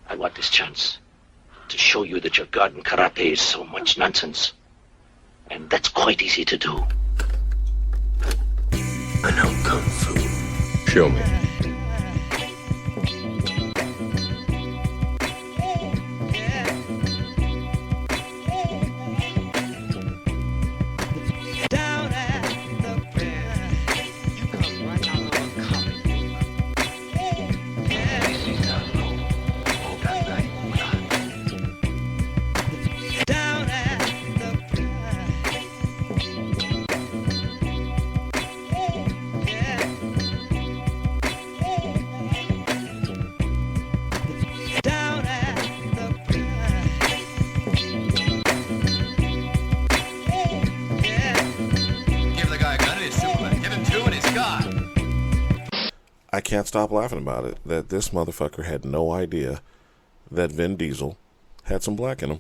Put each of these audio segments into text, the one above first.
I want this chance to show you that your God in karate is so much nonsense. And that's quite easy to do. I know Kung Fu. Show me. I can't stop laughing about it, that this motherfucker had no idea that Vin Diesel had some black in him.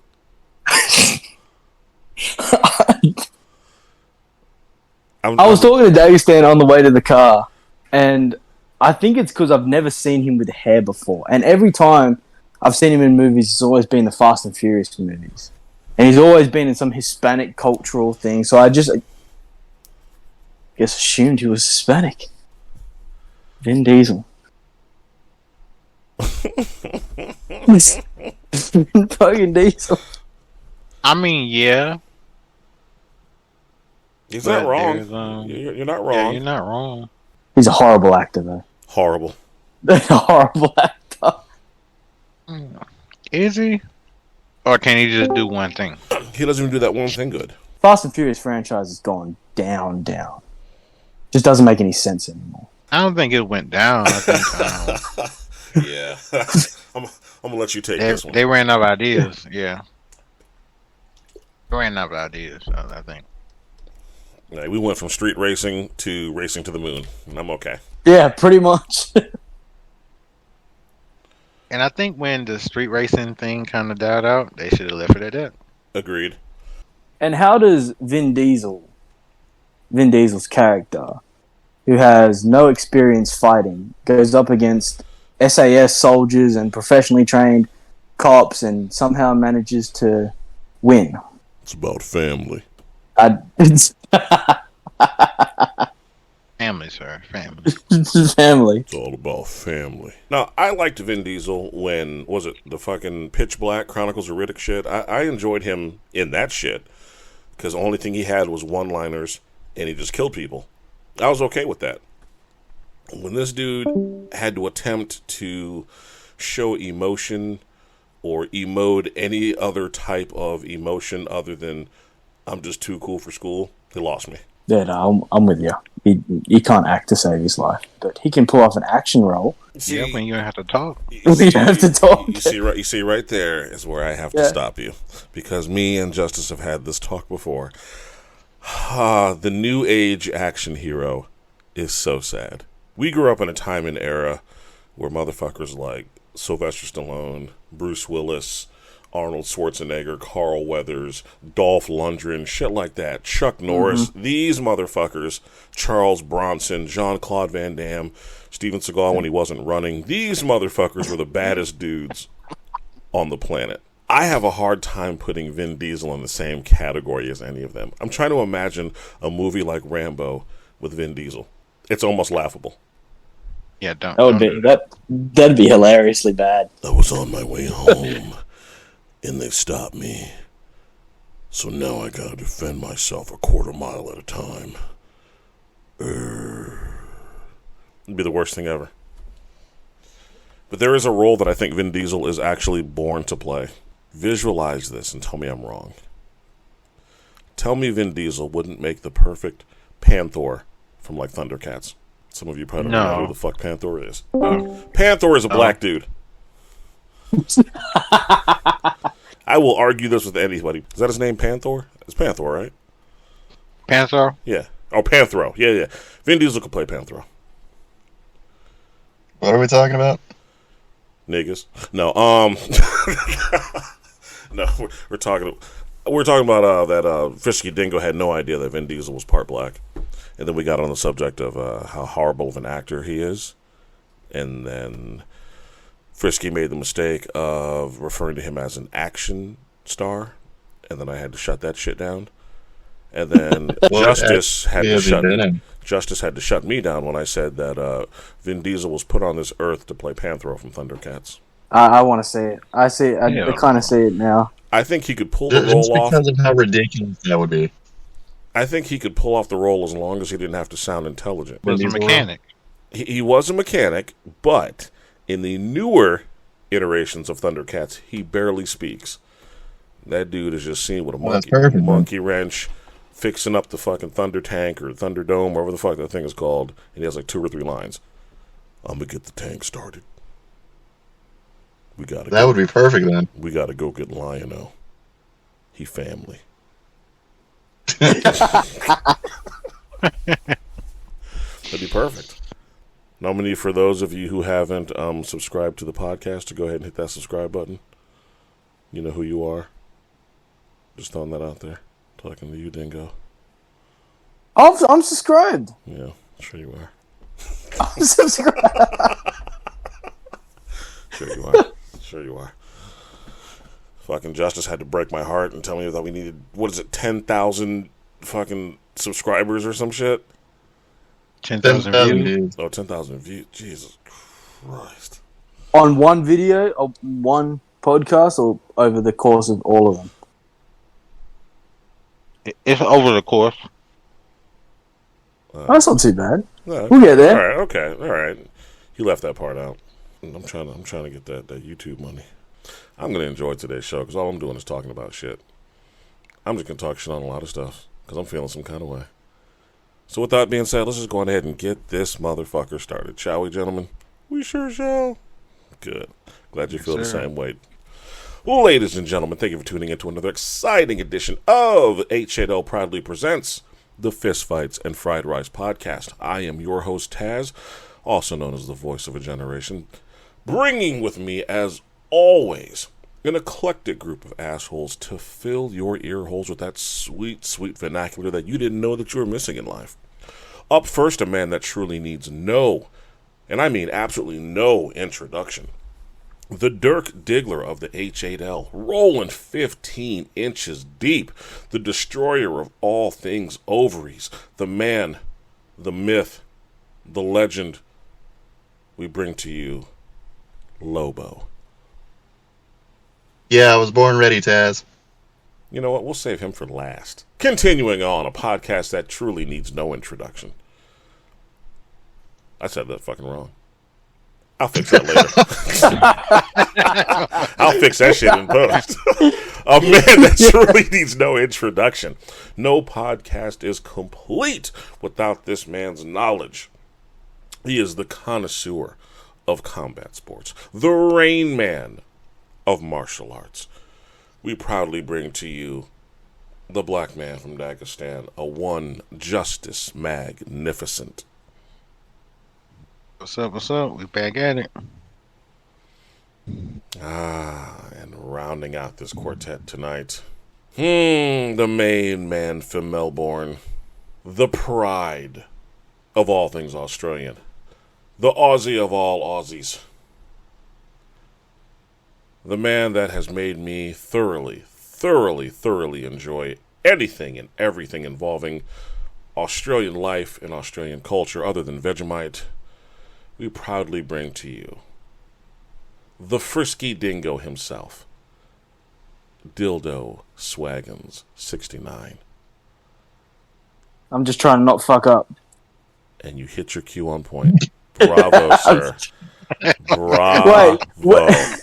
I was talking to Dagestan on the way to the car, and I think it's because I've never seen him with hair before. And every time I've seen him in movies, it's always been the Fast and Furious movies. And he's always been in some Hispanic cultural thing, so I guess assumed he was Hispanic. Vin Diesel. Fucking Diesel. I mean, yeah. He's not wrong. You're not wrong. Yeah, you're not wrong. He's a horrible actor, though. Horrible. A horrible actor. Is he? Or can he just do one thing? He doesn't even do that one thing good. Fast and Furious franchise has gone down. Just doesn't make any sense anymore. I don't think it went down. I think. Yeah. I'm gonna let you take this one. They ran out of ideas. Yeah. They ran out of ideas, I think. Yeah, we went from street racing to racing to the moon, and I'm okay. Yeah, pretty much. And I think when the street racing thing kind of died out, they should have left it at that. Agreed. And how does Vin Diesel's character, who has no experience fighting, goes up against SAS soldiers and professionally trained cops and somehow manages to win? It's about family. Family, sir. Family. It's family. It's all about family. Now, I liked Vin Diesel when, was it the fucking Pitch Black Chronicles of Riddick shit? I enjoyed him in that shit because the only thing he had was one-liners and he just killed people. I was okay with that. When this dude had to attempt to show emotion or emote any other type of emotion other than I'm just too cool for school, he lost me. Yeah, no, I'm with you. He can't act to save his life, but he can pull off an action role. Yeah, when you don't have to talk. You have to talk. You see, right there is where I have to stop you, because me and Justice have had this talk before. The new age action hero is so sad. We grew up in a time and era where motherfuckers like Sylvester Stallone, Bruce Willis, Arnold Schwarzenegger, Carl Weathers, Dolph Lundgren, shit like that, Chuck Norris, these motherfuckers, Charles Bronson, Jean-Claude Van Damme, Steven Seagal when he wasn't running, these motherfuckers were the baddest dudes on the planet. I have a hard time putting Vin Diesel in the same category as any of them. I'm trying to imagine a movie like Rambo with Vin Diesel. It's almost laughable. Yeah, that'd be hilariously bad. I was on my way home, and they stopped me. So now I gotta defend myself a quarter mile at a time. It'd be the worst thing ever. But there is a role that I think Vin Diesel is actually born to play. Visualize this and tell me I'm wrong. Tell me Vin Diesel wouldn't make the perfect Panther from like Thundercats. Some of you probably don't know who the fuck Panther is. Panther is a black dude. I will argue this with anybody. Is that his name, Panther? It's Panther, right? Panther? Yeah. Oh, Panthro. Yeah. Vin Diesel could play Panthro. What are we talking about? Niggas. No. No. We're talking about that Frisky Dingo had no idea that Vin Diesel was part black. And then we got on the subject of how horrible of an actor he is. And then Frisky made the mistake of referring to him as an action star, and then I had to shut that shit down. And then Justice had to shut me down when I said that Vin Diesel was put on this earth to play Panthro from Thundercats. I want to see it. I see it. I kind of see it now. I think he could pull the role off. Because of how ridiculous that would be. I think he could pull off the role as long as he didn't have to sound intelligent. He was a mechanic. He was a mechanic, but in the newer iterations of Thundercats, he barely speaks. That dude is just seen with a monkey wrench, fixing up the fucking Thunder Tank or Thunderdome, whatever the fuck that thing is called, and he has like 2 or 3 lines. I'm gonna get the tank started. That would be perfect then. We gotta go get Lion-O. He family. That'd be perfect. Nominee for those of you who haven't subscribed to the podcast to go ahead and hit that subscribe button. You know who you are. Just throwing that out there. Talking to you, Dingo. I'm subscribed. Yeah, sure you are. I'm subscribed. Sure you are. Sure you are. Fucking Justice had to break my heart and tell me that we needed, 10,000 fucking subscribers or some shit? 10,000 views. Oh, 10,000 views. Jesus Christ. On one video, or one podcast, or over the course of all of them? It's over the course. That's not too bad. No, we'll get there. All right, okay, all right. You left that part out. I'm trying to get that YouTube money. I'm going to enjoy today's show because all I'm doing is talking about shit. I'm just going to talk shit on a lot of stuff because I'm feeling some kind of way. So with that being said, let's just go ahead and get this motherfucker started. Shall we, gentlemen? We sure shall. Good. Glad you feel the same way. Well, ladies and gentlemen, thank you for tuning in to another exciting edition of H8L proudly presents the Fist Fights and Fried Rice podcast. I am your host, Taz, also known as the voice of a generation, bringing with me, as always, an eclectic group of assholes to fill your ear holes with that sweet, sweet vernacular that you didn't know that you were missing in life. Up first, a man that truly needs no, and I mean absolutely no introduction. The Dirk Diggler of the H8L, rolling 15 inches deep, the destroyer of all things ovaries, the man, the myth, the legend. We bring to you Lobo. Yeah, I was born ready, Taz. You know what? We'll save him for last. Continuing on, a podcast that truly needs no introduction. I said that fucking wrong. I'll fix that later. I'll fix that shit in post. A man that truly needs no introduction. No podcast is complete without this man's knowledge. He is the connoisseur of combat sports, the Rain Man of martial arts. We proudly bring to you the black man from Dagestan, a one Justice Magnificent. What's up, what's up? We back at it. And rounding out this quartet tonight, the main man from Melbourne, the pride of all things Australian, the Aussie of all Aussies, the man that has made me thoroughly enjoy anything and everything involving Australian life and Australian culture other than Vegemite. We proudly bring to you the Frisky Dingo himself, Dildo Swaggins 69. I'm just trying to not fuck up. And you hit your cue on point. Bravo, sir. Bravo. Wait.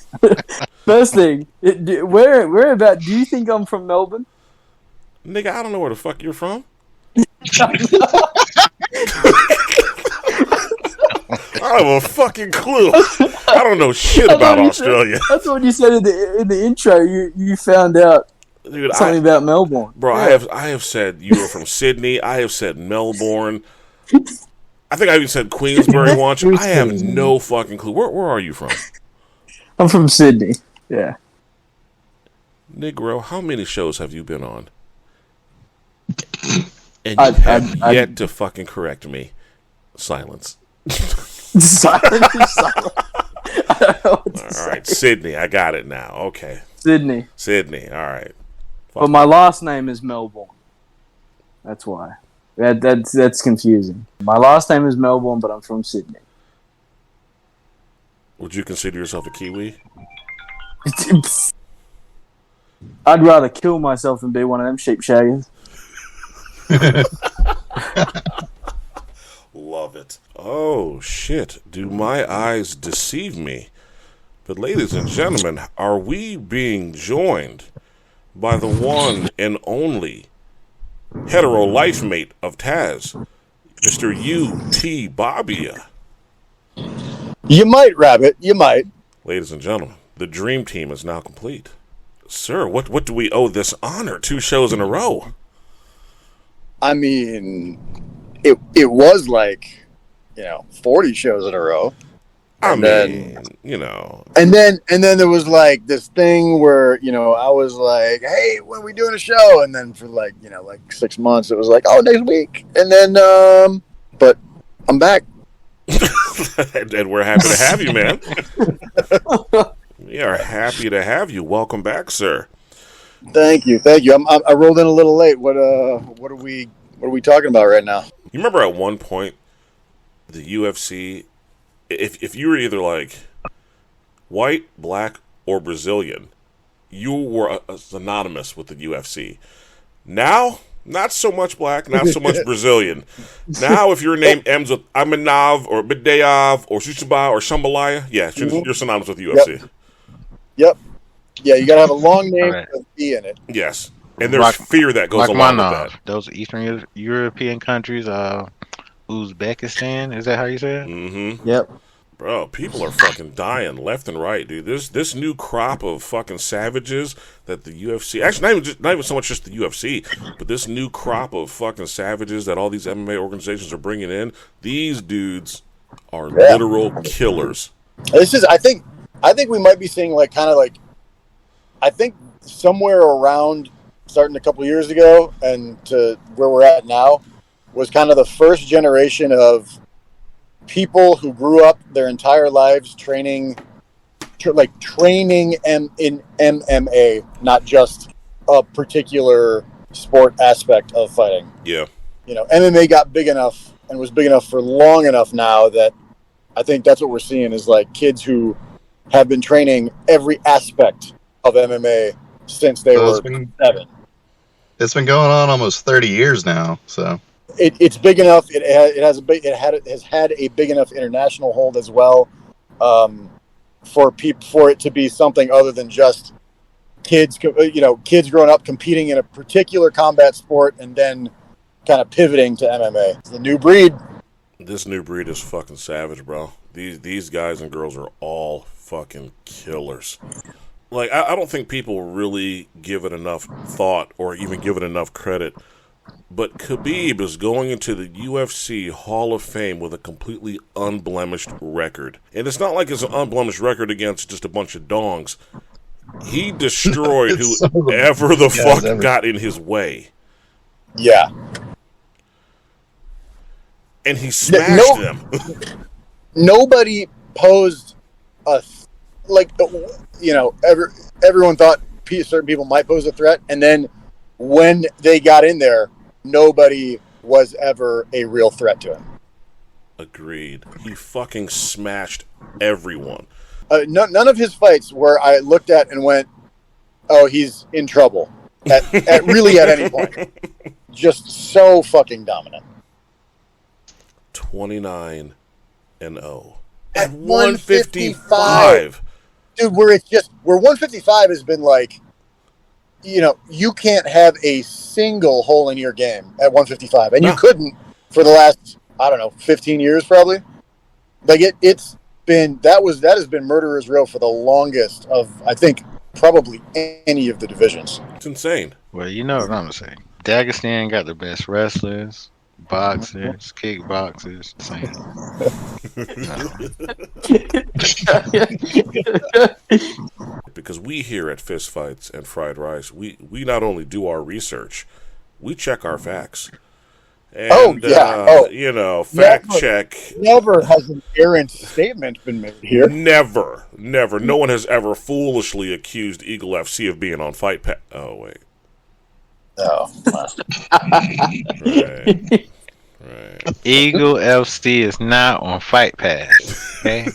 First thing, where about do you think I'm from Melbourne? Nigga, I don't know where the fuck you're from. I have a fucking clue. I don't know shit about Australia. That's what you said in the intro. You found out something about Melbourne. Bro, yeah. I have said you were from Sydney. I have said Melbourne. I think I even said Queensbury once. I have no fucking clue. Where are you from? I'm from Sydney. Yeah. Negro, how many shows have you been on? And you have yet to fucking correct me. Silence. Silence. I don't know what to All right, Sydney. I got it now. Okay. Sydney. All right. But my last name is Melbourne. That's why. That's confusing. My last name is Melbourne, but I'm from Sydney. Would you consider yourself a Kiwi? I'd rather kill myself than be one of them sheep shaggers. Love it. Oh, shit. Do my eyes deceive me? But ladies and gentlemen, are we being joined by the one and only hetero life mate of Taz, Mr. UTBABYA? You might, Rabbit. You might. Ladies and gentlemen, the dream team is now complete. Sir, what do we owe this honor? 2 shows in a row. I mean, it was like, 40 shows in a row. And then there was like this thing where, I was like, hey, when are we doing a show? And then for like 6 months, it was like, oh, next week. And then, but I'm back. And we're happy to have you, man. We are happy to have you. Welcome back, sir. Thank you. I rolled in a little late. What are we talking about right now? You remember at one point the UFC, if you were either like white, black, or Brazilian, you were synonymous with the UFC. Now, not so much black, not so much Brazilian. Now, if your name ends with Aminav or Bidayev or Shushaba or Shambalaya, yeah, you're synonymous with the UFC. Yep. Yeah, you got to have a long name with a B in it. Yes. And there's fear that goes along with that. Those Eastern European countries, Uzbekistan, is that how you say it? Mm-hmm. Yep. Bro, people are fucking dying left and right, dude. This new crop of fucking savages that the UFC... Actually, not even so much just the UFC, but this new crop of fucking savages that all these MMA organizations are bringing in, these dudes are literal killers. I think we might be seeing I think somewhere around starting a couple of years ago and to where we're at now was kind of the first generation of people who grew up their entire lives training in MMA, not just a particular sport aspect of fighting. Yeah. MMA got big enough and was big enough for long enough now that I think that's what we're seeing is like kids who have been training every aspect of MMA since they were 7. It's been going on almost 30 years now, so it's big enough. It has had a big enough international hold as well, for it to be something other than just kids growing up competing in a particular combat sport and then kind of pivoting to MMA. It's the new breed. This new breed is fucking savage, bro. These guys and girls are all fucking killers. Like, I don't think people really give it enough thought or even give it enough credit. But Khabib is going into the UFC Hall of Fame with a completely unblemished record. And it's not like it's an unblemished record against just a bunch of dongs. He destroyed whoever the fuck got in his way. Yeah. And he smashed them. Nobody posed everyone thought certain people might pose a threat, and then when they got in there, nobody was ever a real threat to him. Agreed. He fucking smashed everyone. None of his fights where I looked at and went, oh, he's in trouble at any point. Just so fucking dominant. 29-0 at 155. Dude, where 155 has been like, you can't have a single hole in your game at 155, and you couldn't for the last 15 years probably. Like it's been that has been murderer's row for the longest of I think probably any of the divisions. It's insane. Well, you know what I'm gonna say. Dagestan got the best wrestlers, boxers, kickboxers. Because we here at Fist Fights and Fried Rice, we not only do our research, we check our facts. And, fact check. Never has an errant statement been made here. Never. No one has ever foolishly accused Eagle FC of being on Fight Pass. Oh, wait. Oh. Right. Eagle FC is not on Fight Pass. Okay.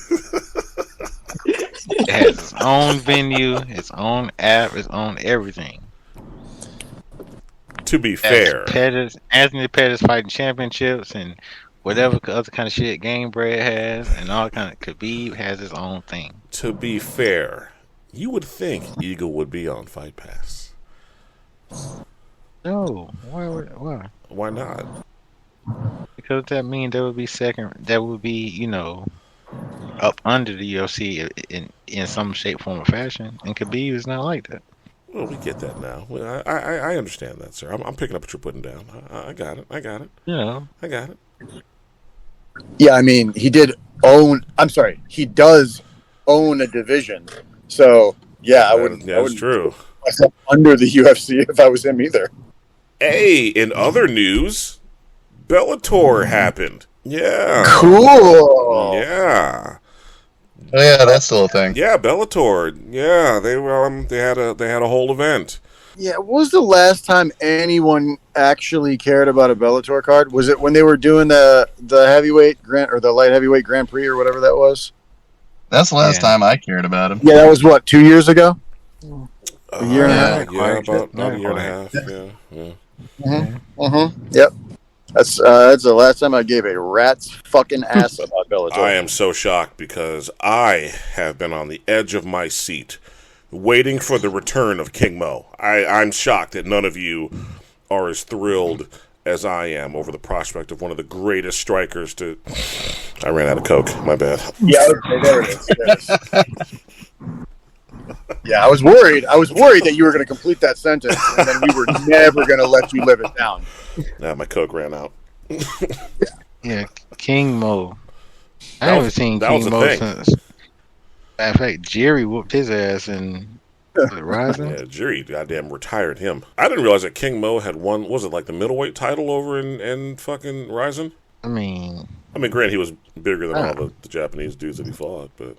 It has its own venue, its own app, its own everything. To be fair, Anthony Pettis fighting championships and whatever other kind of shit Game Bread has, and all kind of Khabib has his own thing. To be fair, you would think Eagle would be on Fight Pass. No, why? Why not? Because that means there would be up under the UFC in some shape, form, or fashion, and Khabib is not like that. Well, we get that now. I understand that, sir. I'm picking up what you're putting down. I got it. I got it. Yeah, I mean, he does own a division. So, yeah, I wouldn't true. put myself under the UFC if I was him either. Hey, in other news, Bellator happened. Yeah. Cool. Yeah. Oh, yeah, that's still a thing. Yeah, Bellator. Yeah, they had a whole event. Yeah, what was the last time anyone actually cared about a Bellator card? Was it when they were doing the heavyweight the light heavyweight Grand Prix or whatever that was? That's the last time I cared about him. Yeah, that was what, 2 years ago? A year and a half. Yeah, about a year and a half. Yeah. Yep. That's the last time I gave a rat's fucking ass about Bellator. I am so shocked because I have been on the edge of my seat waiting for the return of King Mo. I'm shocked that none of you are as thrilled as I am over the prospect of one of the greatest strikers to... I ran out of Coke. My bad. Yeah, there it is. Yeah, I was worried. That you were going to complete that sentence, and then we were never going to let you live it down. Nah, my Coke ran out. Yeah, King Mo. I haven't seen King Mo since. Matter of fact, Jerry whooped his ass in Rising. Yeah, Jerry goddamn retired him. I didn't realize that King Mo had won. Was it like the middleweight title over in fucking Rising? I mean, granted, he was bigger than all the Japanese dudes that he fought, but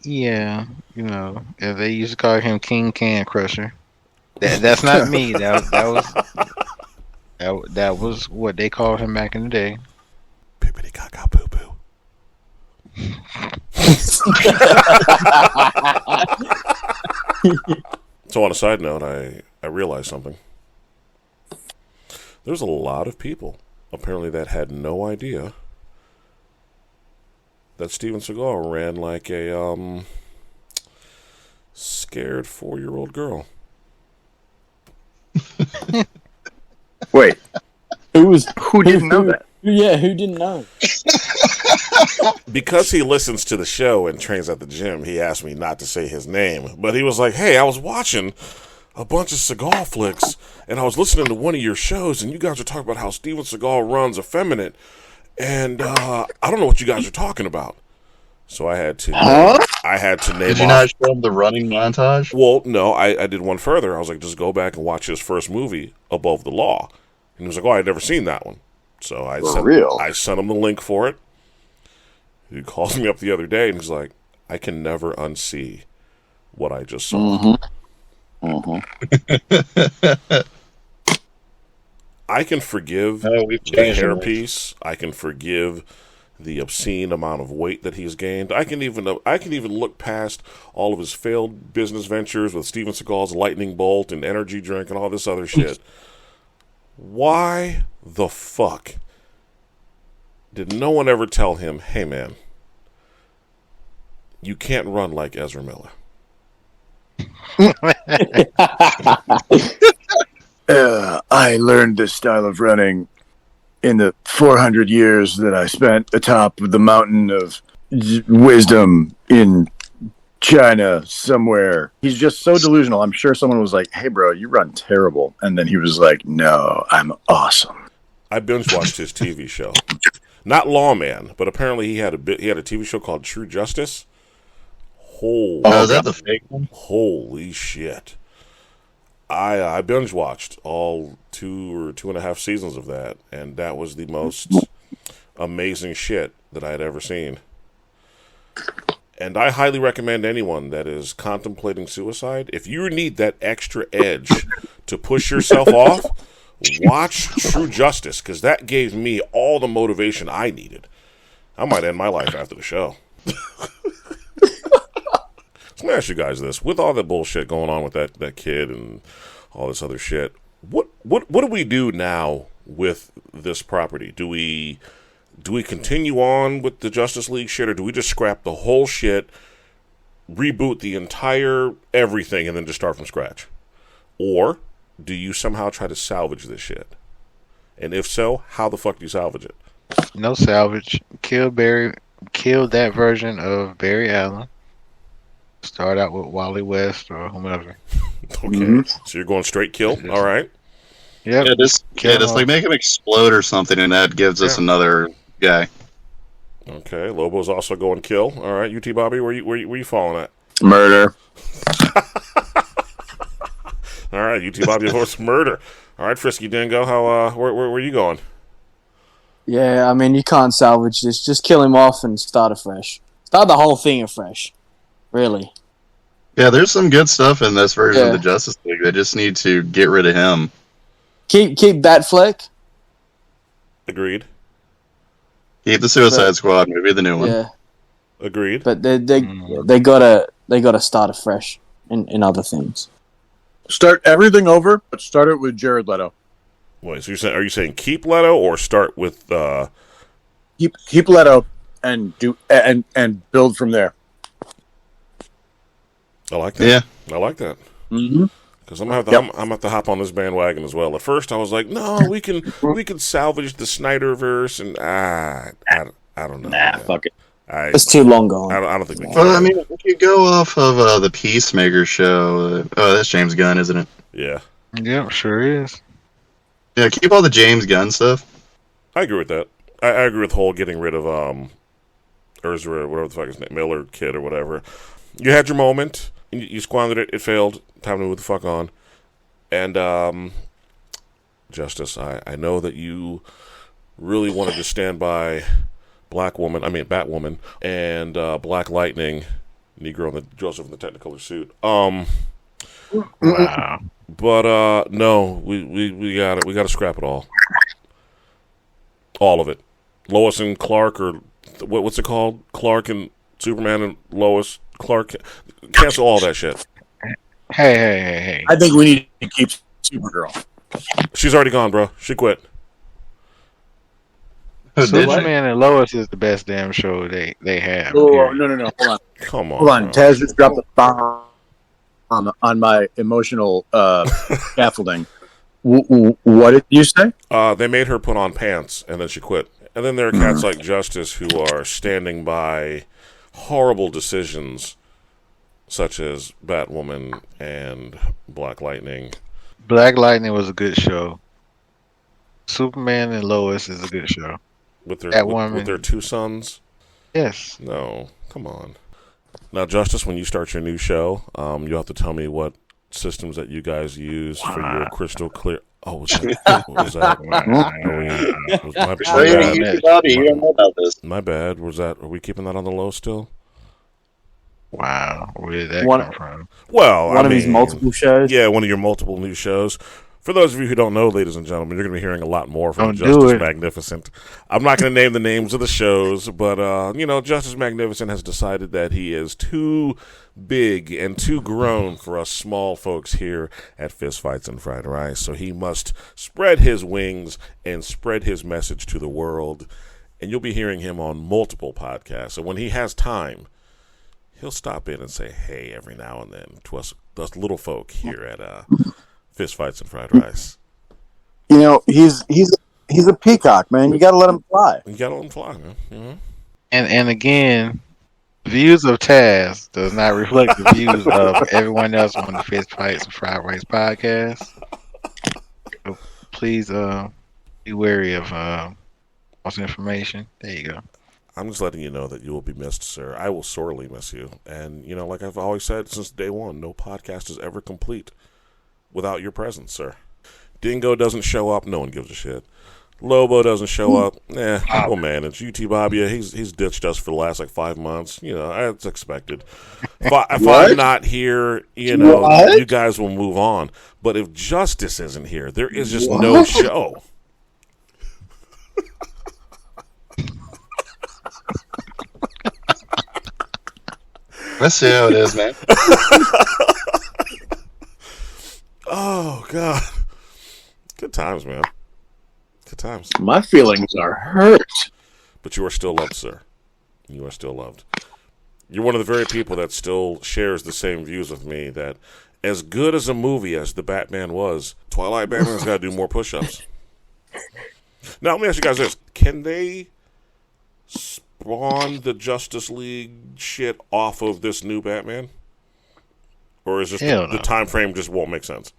Yeah, they used to call him King Can Crusher. That's not me. That was what they called him back in the day. Pippity caca poo poo. So on a side note, I realized something. There's a lot of people apparently that had no idea that Steven Seagal ran like a scared 4-year-old girl. Wait, Who didn't know that? Yeah, who didn't know? Because he listens to the show and trains at the gym, he asked me not to say his name. But he was like, hey, I was watching a bunch of Seagal flicks, and I was listening to one of your shows, and you guys were talking about how Steven Seagal runs effeminate, and I don't know what you guys are talking about. So I had to name Did you not show him the running montage? Well, no, I did one further. I was like, just go back and watch his first movie, Above the Law. And he was like, oh, I'd never seen that one. So I sent him the link for it. He calls me up the other day, and he's like, I can never unsee what I just saw. I can forgive the hairpiece. I can forgive the obscene amount of weight that he's gained. I can even look past all of his failed business ventures with Steven Seagal's lightning bolt and energy drink and all this other shit. Why the fuck did no one ever tell him, hey man, you can't run like Ezra Miller? I learned this style of running in the 400 years that I spent atop the mountain of wisdom in China somewhere. He's just so delusional. I'm sure someone was like, hey bro, you run terrible. And then he was like, no, I'm awesome. I binge watched his TV show. Not Lawman, but apparently he had a TV show called True Justice. Is that the fake one? Holy shit. I binge watched all 2.5 seasons of that, and that was the most amazing shit that I had ever seen. And I highly recommend anyone that is contemplating suicide, if you need that extra edge to push yourself off, watch True Justice, because that gave me all the motivation I needed. I might end my life after the show. So let me ask you guys this. With all the bullshit going on with that kid and all this other shit, what do we do now with this property? Do we continue on with the Justice League shit, or do we just scrap the whole shit, reboot the entire everything, and then just start from scratch? Or do you somehow try to salvage this shit? And if so, how the fuck do you salvage it? No salvage. Kill that version of Barry Allen. Start out with Wally West or whomever. Okay, so you're going straight kill. All right. Yep. Yeah, just like make him explode or something, and that gives us another guy. Okay, Lobo's also going kill. All right, UTBABYA, where you falling at? Murder. All right, UTBABYA horse murder. All right, Frisky Dingo, how where are you going? Yeah, I mean, you can't salvage this. Just kill him off and start afresh. Start the whole thing afresh. Really. Yeah, there's some good stuff in this version of the Justice League. They just need to get rid of him. Keep Batfleck. Agreed. Keep the Suicide Squad movie, the new one. Yeah. Agreed. But they gotta start afresh in other things. Start everything over, but start it with Jared Leto. Wait, so are you saying keep Leto or start with keep Leto and do and build from there. I like that. Yeah, I like that. Mm-hmm. Because I'm gonna have to hop on this bandwagon as well. At first, I was like, no, we can salvage the Snyderverse, and I don't know. Nah, fuck it. It's too long gone. I don't think we can. Well, I mean, if you go off of the Peacemaker show, that's James Gunn, isn't it? Yeah. Yeah, sure is. Yeah, keep all the James Gunn stuff. I agree with that. I agree with whole getting rid of Ursula, whatever the fuck his name, Miller kid or whatever. You had your moment. You squandered it. It failed. Time to move the fuck on. And Justice, I know that you really wanted to stand by Batwoman, and Black Lightning, Negro in the Joseph in the Technicolor suit. Wow. But no, we got it. We got to scrap it all. All of it. Lois and Clark, or what's it called? Clark and Superman and Lois. Clark, cancel all that shit. Hey. I think we need to keep Supergirl. She's already gone, bro. She quit. Superman and Lois is the best damn show they have. Oh, no. Hold on. Come on. Hold on. Taz just dropped a bomb on my emotional scaffolding. What did you say? They made her put on pants, and then she quit. And then there are cats like Justice who are standing by horrible decisions, such as Batwoman and Black Lightning. Black Lightning was a good show. Superman and Lois is a good show. With their two sons? Yes. No, come on. Now, Justice, when you start your new show, you'll have to tell me what systems that you guys use for your crystal clear. Oh, was that? You don't know about this. My bad. Are we keeping that on the low still? Wow, where did that come from? Well, one of these multiple shows. Yeah, one of your multiple new shows. For those of you who don't know, ladies and gentlemen, you're going to be hearing a lot more from Justice Magnificent. I'm not going to name the names of the shows, but Justice Magnificent has decided that he is too big and too grown for us small folks here at Fist Fights and Fried Rice. So he must spread his wings and spread his message to the world. And you'll be hearing him on multiple podcasts. So when he has time, he'll stop in and say hey every now and then to us little folk here at Fist Fights and Fried Rice. You know, he's a peacock, man. You got to let him fly. You got to let him fly, man. Mm-hmm. And again, views of Taz does not reflect the views of everyone else on the Fist Fights and Fried Rice podcast. So please be wary of false information. There you go. I'm just letting you know that you will be missed, sir. I will sorely miss you. And, like I've always said since day one, no podcast is ever complete without your presence, sir. Dingo doesn't show up. No one gives a shit. Lobo doesn't show up. We'll manage. UTBABYA, he's ditched us for the last 5 months. That's expected. If I'm not here, you guys will move on. But if Justice isn't here, there is just no show. Let's see how it is, man. Oh, God. Good times, man. Good times. My feelings are hurt. But you are still loved, sir. You are still loved. You're one of the very people that still shares the same views with me that as good as a movie as the Batman was, Twilight Batman's got to do more push-ups. Now, let me ask you guys this. Can they spawn the Justice League shit off of this new Batman? Or is this the time frame just won't make sense?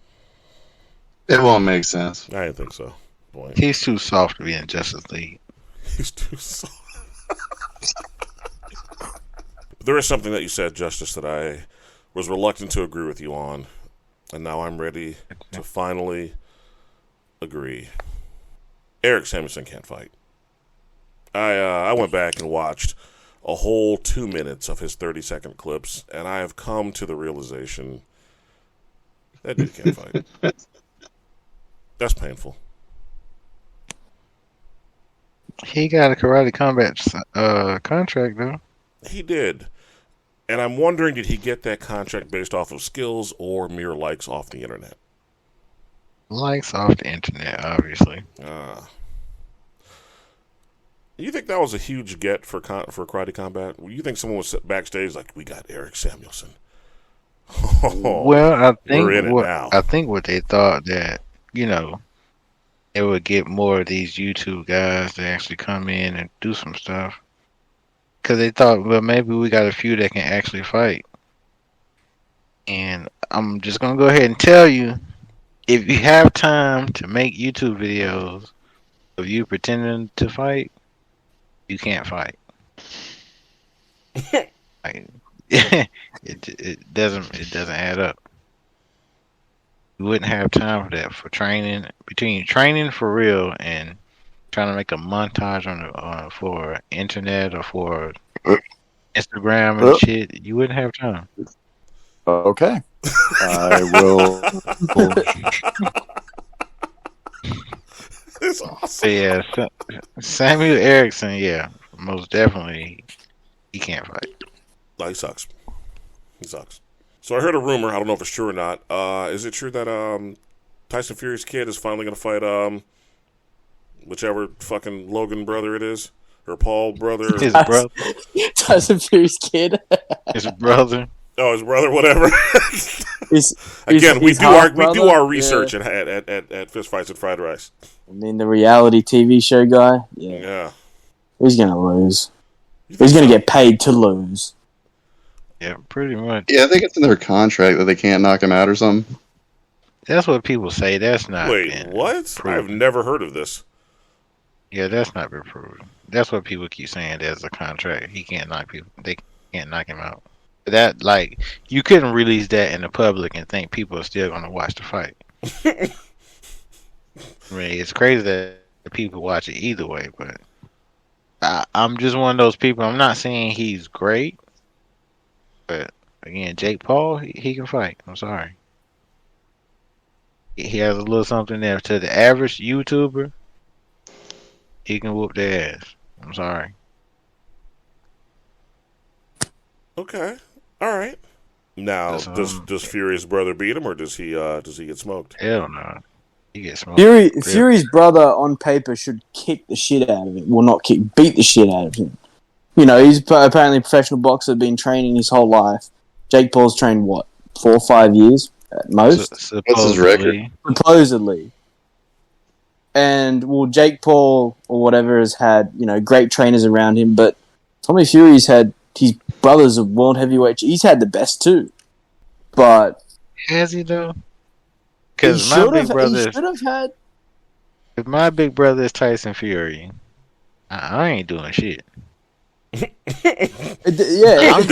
It won't make sense. I didn't think so. Boy. He's too soft to be in Justice League. He's too soft. There is something that you said, Justice, that I was reluctant to agree with you on, and now I'm ready to finally agree. Eric Samuelson can't fight. I went back and watched a whole 2 minutes of his 30-second clips, and I have come to the realization that dude can't fight. That's painful. He got a Karate Combat contract, though. He did. And I'm wondering, did he get that contract based off of skills or mere likes off the internet? Likes off the internet, obviously. You think that was a huge get for Karate Combat? You think someone was backstage like, we got Eric Samuelson? Well, we're in it now. I think what they thought that, it would get more of these YouTube guys to actually come in and do some stuff. Because they thought, well, maybe we got a few that can actually fight. And I'm just going to go ahead and tell you, if you have time to make YouTube videos of you pretending to fight, you can't fight. It doesn't add up. You wouldn't have time for that, for training, between training for real and trying to make a montage on for internet or for Instagram and shit. You wouldn't have time. Okay. I will. It's awesome. So yeah, Samuel Erickson, yeah, most definitely, he can't fight. No, he sucks. He sucks. So I heard a rumor. I don't know if it's true or not. Is it true that Tyson Fury's kid is finally going to fight whichever fucking Logan brother it is, or Paul brother? His brother. Tyson Fury's kid. His brother. Oh, his brother, whatever. Again, we do our research at Fist Fights and Fried Rice. I mean, the reality TV show guy. Yeah. He's gonna lose. He's gonna get paid to lose. Yeah, pretty much. Yeah, I think it's in their contract that they can't knock him out or something. That's what people say. That's not. Wait, what? Proven. I've never heard of this. Yeah, that's not been proven. That's what people keep saying. There's a contract. He can't knock people. They can't knock him out. That, like, you couldn't release that in the public and think people are still going to watch the fight. I mean, it's crazy that people watch it either way, but I'm just one of those people. I'm not saying he's great, but again, Jake Paul, he can fight. I'm sorry. He has a little something there. To the average YouTuber, he can whoop their ass. I'm sorry. Okay. All right. Now, does Fury's brother beat him, or does he get smoked? Hell no. He gets smoked. Fury's brother on paper should kick the shit out of him. Well, not kick, beat the shit out of him. He's apparently a professional boxer, been training his whole life. Jake Paul's trained, 4 or 5 years at most? What's his record? Supposedly. And, Jake Paul or whatever has had, great trainers around him, but Tommy Fury's had his brother's a world heavyweight. He's had the best too. But has he though? Because my big brother should have had. If my big brother is Tyson Fury, I ain't doing shit. Yeah, I'm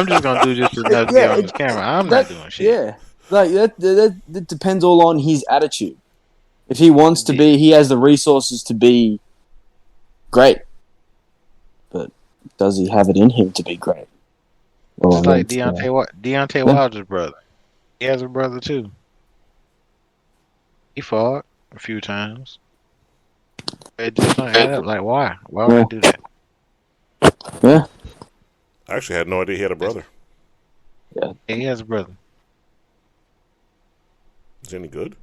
just gonna do just enough to get on this camera. I'm not doing shit. Yeah, Like that depends all on his attitude. If he wants to be, he has the resources to be great. But does he have it in him to be great? Well, Just like Deontay Wilder's brother. He has a brother too. He fought a few times. It just don't add up. Like, why? Why would I do that? Yeah. I actually had no idea he had a brother. Yeah, he has a brother. Is he any good?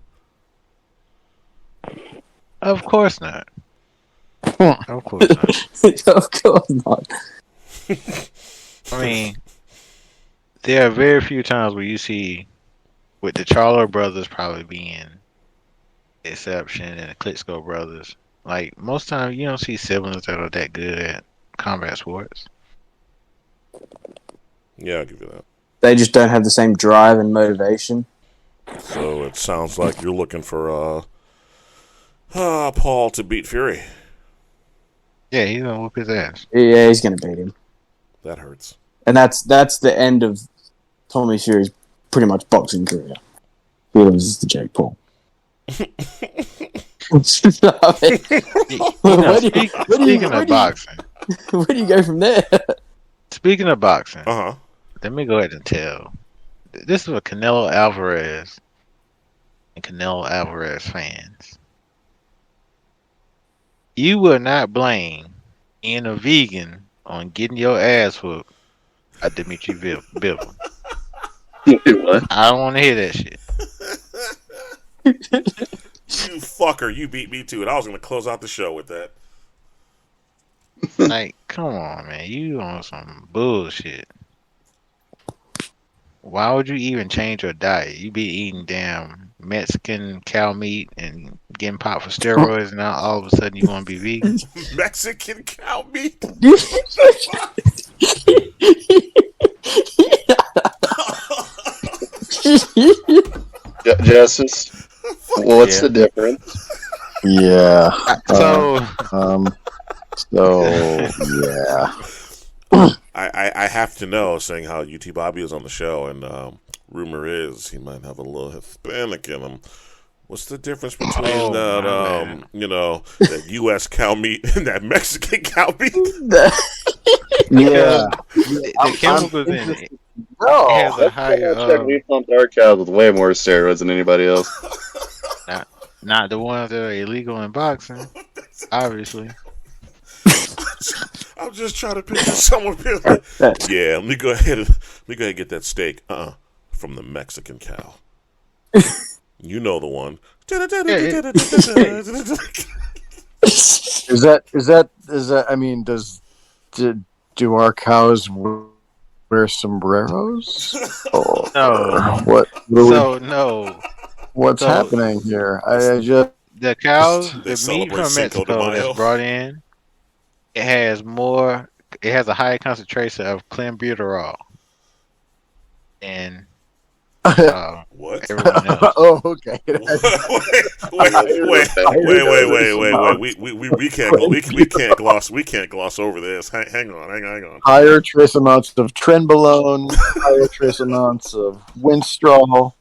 Of course not. Of course not. Of course not. I mean, there are very few times where you see, with the Charlo brothers probably being the exception, and the Klitschko brothers. Like, most times you don't see siblings that are that good at combat sports. Yeah, I'll give you that. They just don't have the same drive and motivation. So it sounds like you're looking for Paul to beat Fury. Yeah, he's gonna whoop his ass. Yeah, he's gonna beat him. That hurts. And that's the end of Tommy Fury's pretty much boxing career. He loses to Jake Paul. Speaking of boxing, where do you go from there? Speaking of boxing, Uh-huh. let me go ahead and tell. This is what Canelo Alvarez and Canelo Alvarez fans. You will not blame being a vegan on getting your ass whooped by Dimitri Bivol. What? I don't want to hear that shit. You fucker, you beat me to it. I was going to close out the show with that. Like, come on, man. You on some bullshit. Why would you even change your diet? You be eating damn Mexican cow meat and getting popped for steroids, and now all of a sudden you want to be vegan? Mexican cow meat? Justice, what's the difference? Yeah. Yeah. I have to know, saying how UTBABYA is on the show, and rumor is he might have a little Hispanic in him. What's the difference between that U.S. cow meat and that Mexican cow meat? Yeah. The chemicals in it. No. It has a higher. We pumped our cows with way more steroids than anybody else. Not the ones that are illegal in boxing, obviously. I'm just trying to picture someone being like, yeah, let me go ahead and get that steak. From the Mexican cow. You know the one. Is that? I mean, do our cows wear sombreros? No. What's happening here? I just the cows, They the meat celebrate from Cinco de Mexico Mayo. that's brought in, it has a higher concentration of clenbuterol. And what? everyone else. oh, okay. wait. We can't gloss over this. Hang on. Higher trace amounts of trenbolone, higher trace amounts of Winstrol.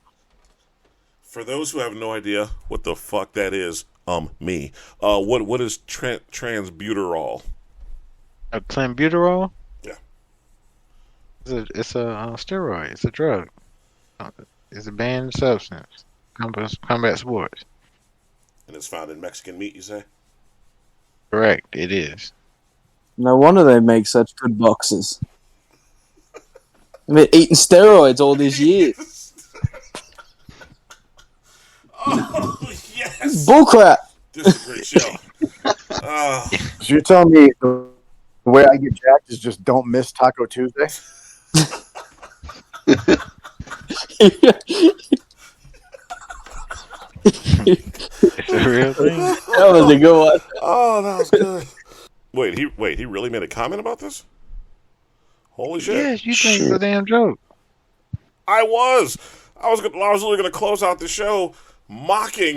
For those who have no idea what the fuck that is, me. What is transbuterol? A clenbuterol? Yeah. It's a steroid. It's a drug. It's a banned substance. Combat sports. And it's found in Mexican meat, you say? Correct. It is. No wonder they make such good boxers. I've been eating steroids all these years. Oh, yes! Bullcrap! This is a great show. So you're telling me the way I get jacked is just don't miss Taco Tuesday? It's a real thing. That was a good one. Oh, that was good. Wait, he really made a comment about this? Holy shit. Yes, you think it's a damn joke. I was really going to close out the show mocking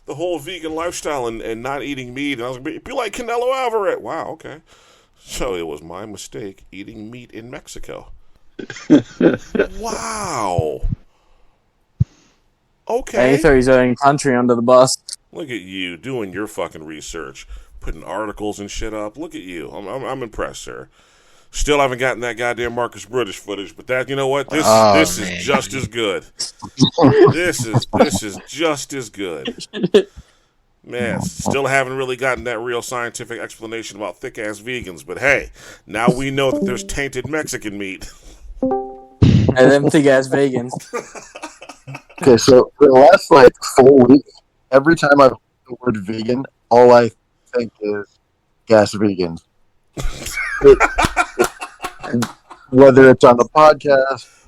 the whole vegan lifestyle and not eating meat. And I was going to be like Canelo Alvarez. Wow, okay. So it was my mistake eating meat in Mexico. Wow. Okay. And he threw his own country under the bus. Look at you doing your fucking research, putting articles and shit up. Look at you. I'm impressed, sir. Still haven't gotten that goddamn Marcus British footage, but that, you know what? This is just as good. This is just as good. Man, still haven't really gotten that real scientific explanation about thick-ass vegans, but hey, now we know that there's tainted Mexican meat. And them thick-ass vegans. Okay, so for the last, 4 weeks, every time I hear the word vegan, all I think is gas vegans. Whether it's on the podcast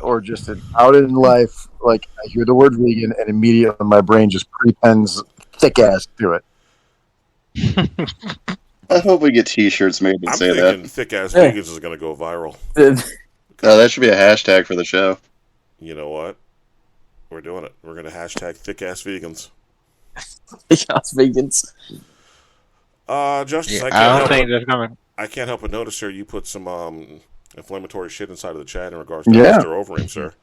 or just out in life, I hear the word vegan and immediately my brain just prepends thick ass to it. I hope we get T-shirts made that say that. I'm thinking thick ass vegans is going to go viral. That should be a hashtag for the show. You know what? We're doing it. We're going to hashtag thick ass vegans. Thick-ass vegans. Justice, Yeah, I can't help but notice, sir, you put some inflammatory shit inside of the chat in regards to Mr. Overeem, sir.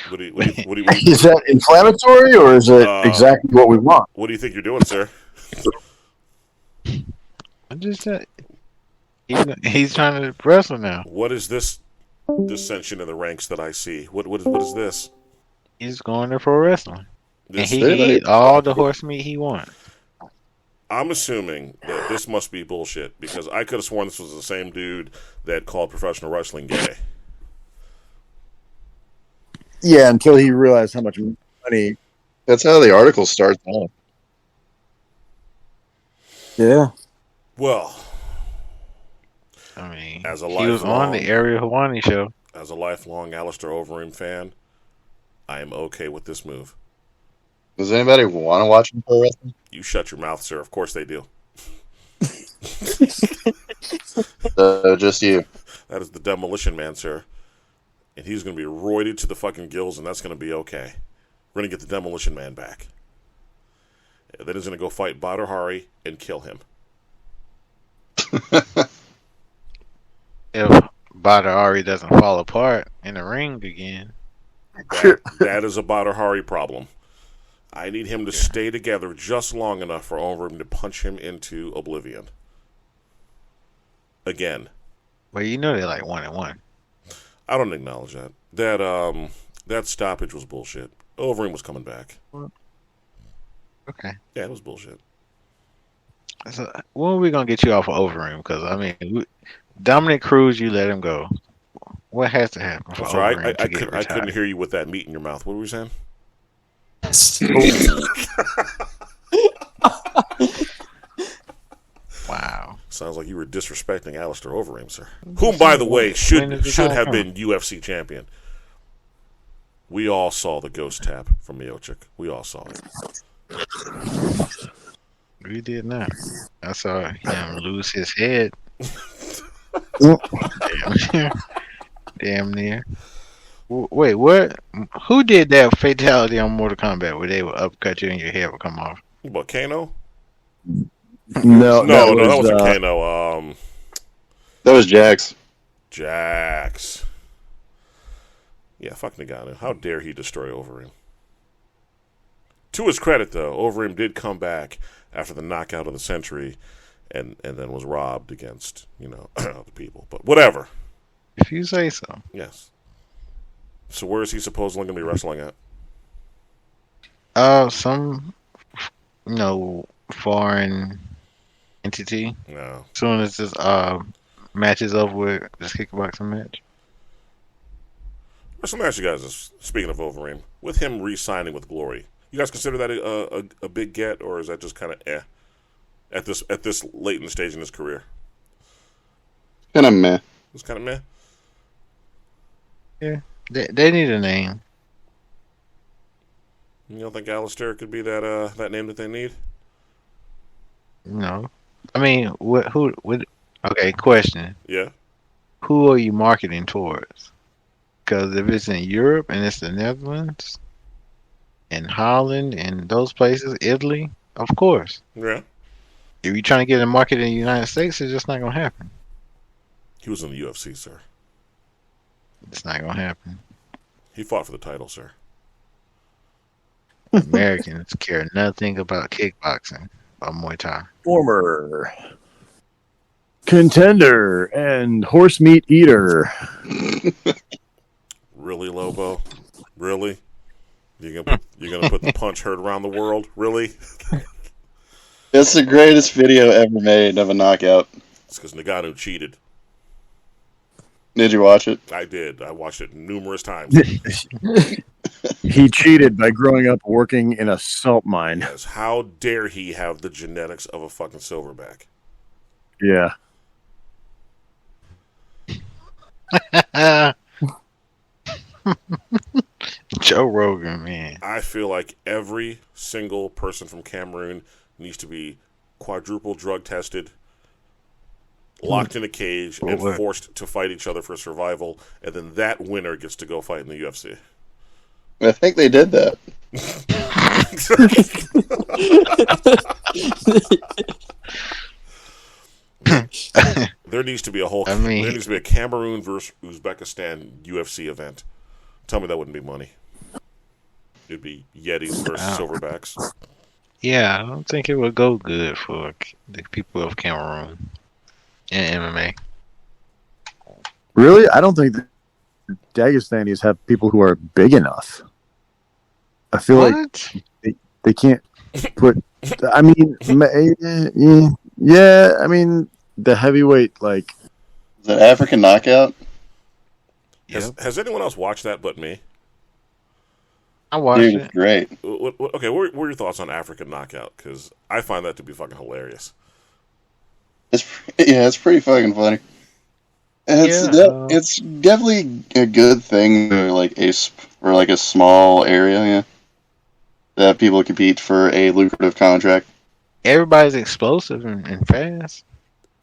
What do you, is that inflammatory or is it exactly what we want? What do you think you're doing, sir? I'm just he's trying to wrestle now. What is this dissension in the ranks that I see? What is this? He's going there for wrestling. And he really- can eat all the horse meat he wants. I'm assuming that this must be bullshit because I could have sworn this was the same dude that called professional wrestling gay. Yeah, until he realized how much money. That's how the article starts off. Yeah. Well, I mean, as a he was on the Ariel Hawani show. As a lifelong Alistair Overeem fan, I am okay with this move. Does anybody want to watch him pro wrestling? You shut your mouth, sir. Of course they do. Just you. That is the Demolition Man, sir. And he's going to be roided to the fucking gills, and that's going to be okay. We're going to get the Demolition Man back. Then he's going to go fight Badr Hari and kill him. If Badr Hari doesn't fall apart in the ring again. That is a Badr Hari problem. I need him to stay together just long enough for Overeem to punch him into oblivion. Again. Well, you know they're like 1-1. I don't acknowledge that. That stoppage was bullshit. Overeem was coming back. Okay. Yeah, it was bullshit. So when are we gonna get you off of Overeem? Because I mean, Dominic Cruz, you let him go. What has to happen for Overeem to get retired? I couldn't hear you with that meat in your mouth. What were we saying? Wow. Sounds like you were disrespecting Alistair Overeem, sir. Whom, by the way, should have been UFC champion. We all saw the ghost tap from Miocic. We all saw it. We did not. I saw him lose his head. Damn near. Wait, what? Who did that fatality on Mortal Kombat where they would upcut you and your head would come off? What, Kano? No, that wasn't Kano. That was Jax. Jax. Yeah, fuck Nagano. How dare he destroy Overeem? To his credit, though, Overeem did come back after the knockout of the century and then was robbed against, other people. But whatever. If you say so. Yes. So where is he supposedly going to be wrestling at? Some, foreign entity. No. As soon as this match is over with, this kickboxing match. So let me ask you guys, speaking of Overeem, with him re-signing with Glory, you guys consider that a big get, or is that just kind of at this late in the stage in his career? Kind of meh. It's kind of meh. Yeah, they need a name. You don't think Alistair could be that name that they need? No, I mean, okay, question. Yeah. Who are you marketing towards? Because if it's in Europe and it's the Netherlands and Holland and those places, Italy, of course. Yeah. If you're trying to get a market in the United States, it's just not going to happen. He was in the UFC, sir. It's not going to happen. He fought for the title, sir. Americans care nothing about kickboxing or Muay Thai. Former contender and horse meat eater. Really, Lobo? Really? You're gonna put the punch heard around the world? Really? It's the greatest video ever made of a knockout. It's because Nagano cheated. Did you watch it? I did. I watched it numerous times. He cheated by growing up working in a salt mine. Yes. How dare he have the genetics of a fucking silverback? Yeah. Joe Rogan, man. I feel like every single person from Cameroon needs to be quadruple drug tested, locked in a cage, and forced to fight each other for survival, and then that winner gets to go fight in the UFC. I think they did that. There needs to be there needs to be a Cameroon versus Uzbekistan UFC event. Tell me that wouldn't be money. It'd be Yetis versus Silverbacks. Yeah, I don't think it would go good for the people of Cameroon in MMA. Really? I don't think the Dagestanis have people who are big enough. I feel like they can't put. I mean, yeah. I mean, the heavyweight, like. Is that African Knockout? Has anyone else watched that but me? I watched Dude, it. it's great. Okay, what are your thoughts on African Knockout? Because I find that to be fucking hilarious. It's pretty fucking funny. It's definitely a good thing for like a small area, yeah. That people compete for a lucrative contract. Everybody's explosive and fast.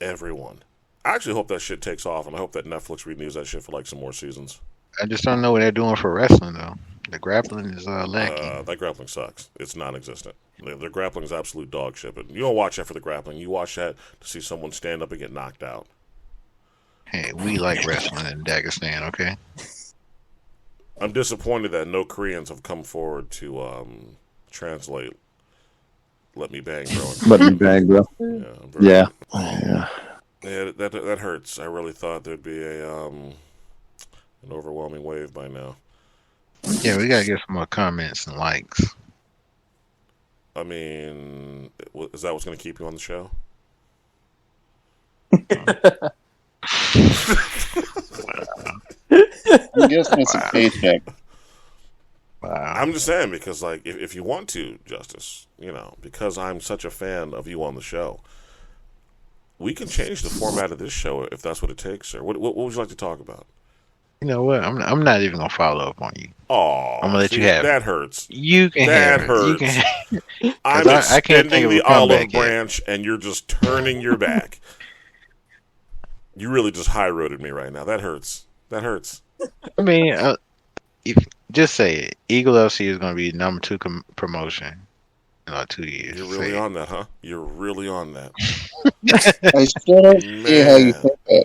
Everyone. I actually hope that shit takes off, and I hope that Netflix renews that shit for like some more seasons. I just don't know what they're doing for wrestling though. The grappling is lacking. That grappling sucks. It's non-existent. The grappling is absolute dog shit. But you don't watch that for the grappling. You watch that to see someone stand up and get knocked out. Hey, we like wrestling in Dagestan, okay? I'm disappointed that no Koreans have come forward to translate "Let Me Bang, Bro." Let me bang, bro. Yeah. Yeah. Yeah, that hurts. I really thought there'd be an overwhelming wave by now. Yeah, we gotta get some more comments and likes. I mean, is that what's going to keep you on the show? I guess that's a paycheck. Wow. I'm just saying because, like, if you want to, Justice, because I'm such a fan of you on the show, we can change the format of this show if that's what it takes, sir. What would you like to talk about? You know what? I'm not even gonna follow up on you. Oh, I'm gonna let you have that it. hurts. You can that have hurts. it. You can have I'm I can't think extending of the a comeback olive branch, and you're just turning your back. You really just high-roaded me right now. That hurts. That hurts. I mean, just say it. Eagle FC is going to be number 2 promotion in like 2 years. You're really on that, huh? You're really on that. I still don't see how you think that.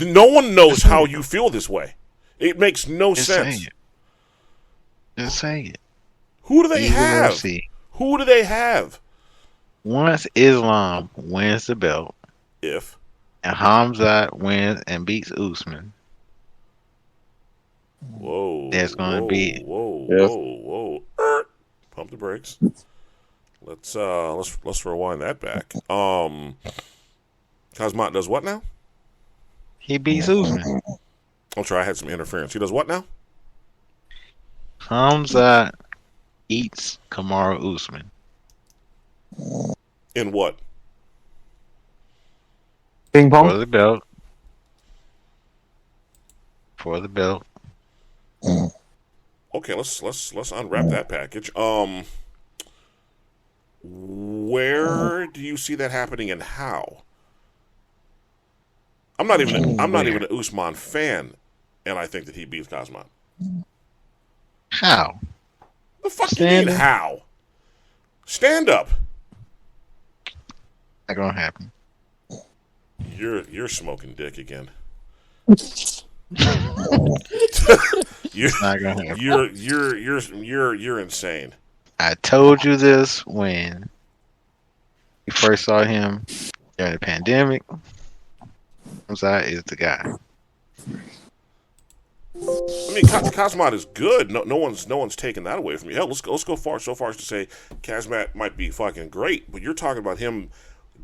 No one knows how you feel this way. It makes no sense. Say it. Just say it. Who do they Eagle have? FC. Who do they have? Once Islam wins the belt, If and Hamzat wins and beats Usman, whoa, there's going to be whoa. Pump the brakes. Let's rewind that back. Kazmat does what now? he beats Usman. I'm sorry, I had some interference. He does what now? Hamzat eats Kamaru Usman. In what? Ping For pong. the belt. For the belt. Okay, let's unwrap that package. Where do you see that happening, and how? I'm not even an Usman fan, and I think that he beats Kazmat. How? The fuck do you mean how? Stand up. Not gonna happen. You're smoking dick again. It's not gonna happen. You're insane. I told you this when you first saw him during the pandemic. Hamzat is the guy. I mean, Kazmat is good. No one's taking that away from you. Hell, let's go so far as to say Kazmat might be fucking great, but you're talking about him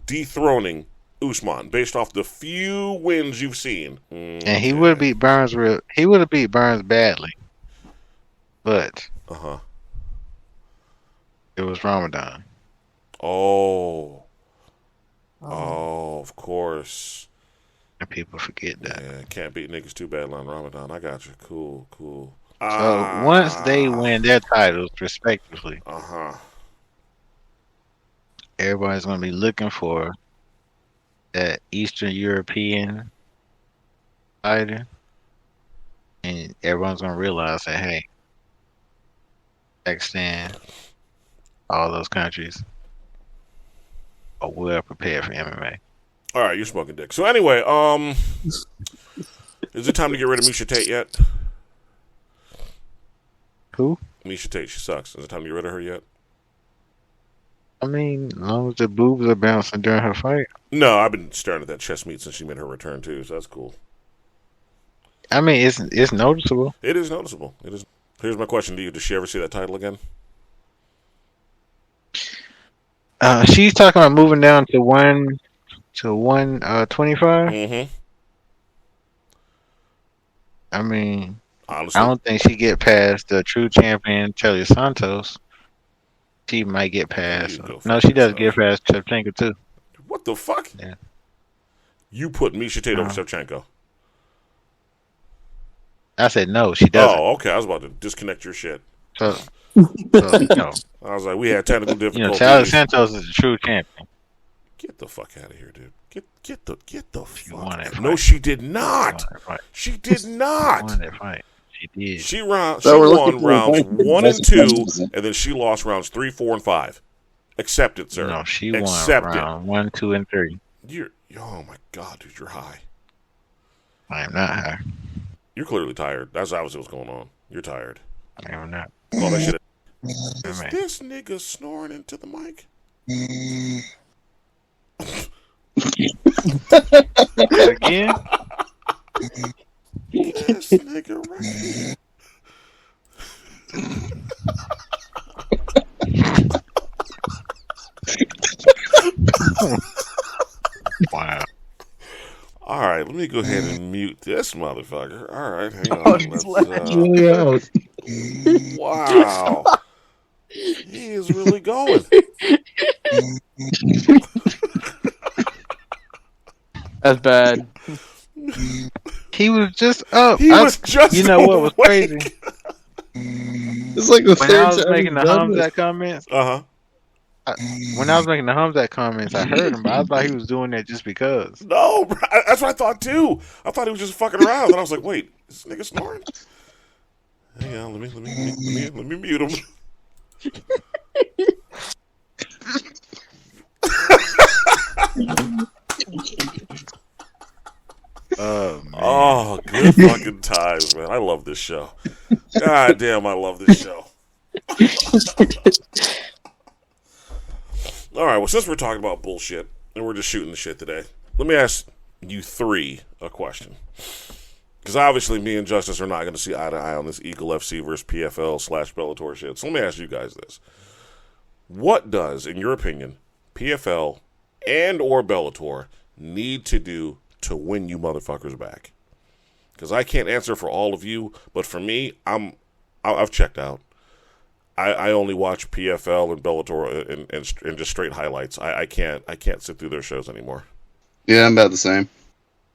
dethroning Usman based off the few wins you've seen. And he would have beat Burns he would have beat Burns badly. But it was Ramadan. Oh, of course. And people forget that. Yeah, can't beat niggas too bad on Ramadan. I got you. Cool. So once they win their titles respectively, everybody's gonna be looking for that Eastern European fighter, and everyone's gonna realize that hey, Pakistan, all those countries are well prepared for MMA. All right, you're smoking dick. So anyway, is it time to get rid of Misha Tate yet? Who? Misha Tate. She sucks. Is it time to get rid of her yet? I mean, as long as the boobs are bouncing during her fight. No, I've been staring at that chest meat since she made her return too, so that's cool. I mean, it's noticeable. It is noticeable. It is. Here's my question to you: does she ever see that title again? She's talking about moving down to 125. Mm-hmm. I mean, honestly, I don't think she get past the true champion Taylor Santos. She might get past. No, she does get past Shevchenko too. What the fuck? Yeah. You put Misha Tate over Shevchenko. I said no, she doesn't. Oh, okay. I was about to disconnect your shit. So no. I was like, we had technical difficulties. Taylor Santos is the true champion. Get the fuck out of here, dude. Get the fuck out. No, she did not. She did not. She won that fight. She did. She won rounds 1 and 2, and then she lost rounds 3, 4, and 5. Accept it, sir. No, she Accept won round 1, 2, and 3. Oh my god, dude, you're high. I am not high. You're clearly tired. That's obviously what's going on. You're tired. I am not. All that shit. Is this nigga snoring into the mic? Again? This nigga right here. Wow. All right, let me go ahead and mute this motherfucker. All right, hang on. Wow. He is really going. That's bad. He was just up. He was just You know what was crazy? It's like the When I was making the Hamzat comments. When I was making the Hamzat comments, I heard him, but I thought he was doing that just because. No, bro, that's what I thought too. I thought he was just fucking around, and I was like, "Wait, is this nigga snoring?" Hang on, let me mute him. Oh, good fucking times, man. I love this show. God damn, I love this show. All right, well, since we're talking about bullshit and we're just shooting the shit today, let me ask you three a question. Because obviously me and Justice are not going to see eye to eye on this Eagle FC versus PFL/Bellator shit. So let me ask you guys this. What does, in your opinion, PFL and or Bellator need to do to win you motherfuckers back? Because I can't answer for all of you, but for me, I've checked out. I only watch PFL and Bellator and just straight highlights. I can't sit through their shows anymore. Yeah, I'm about the same.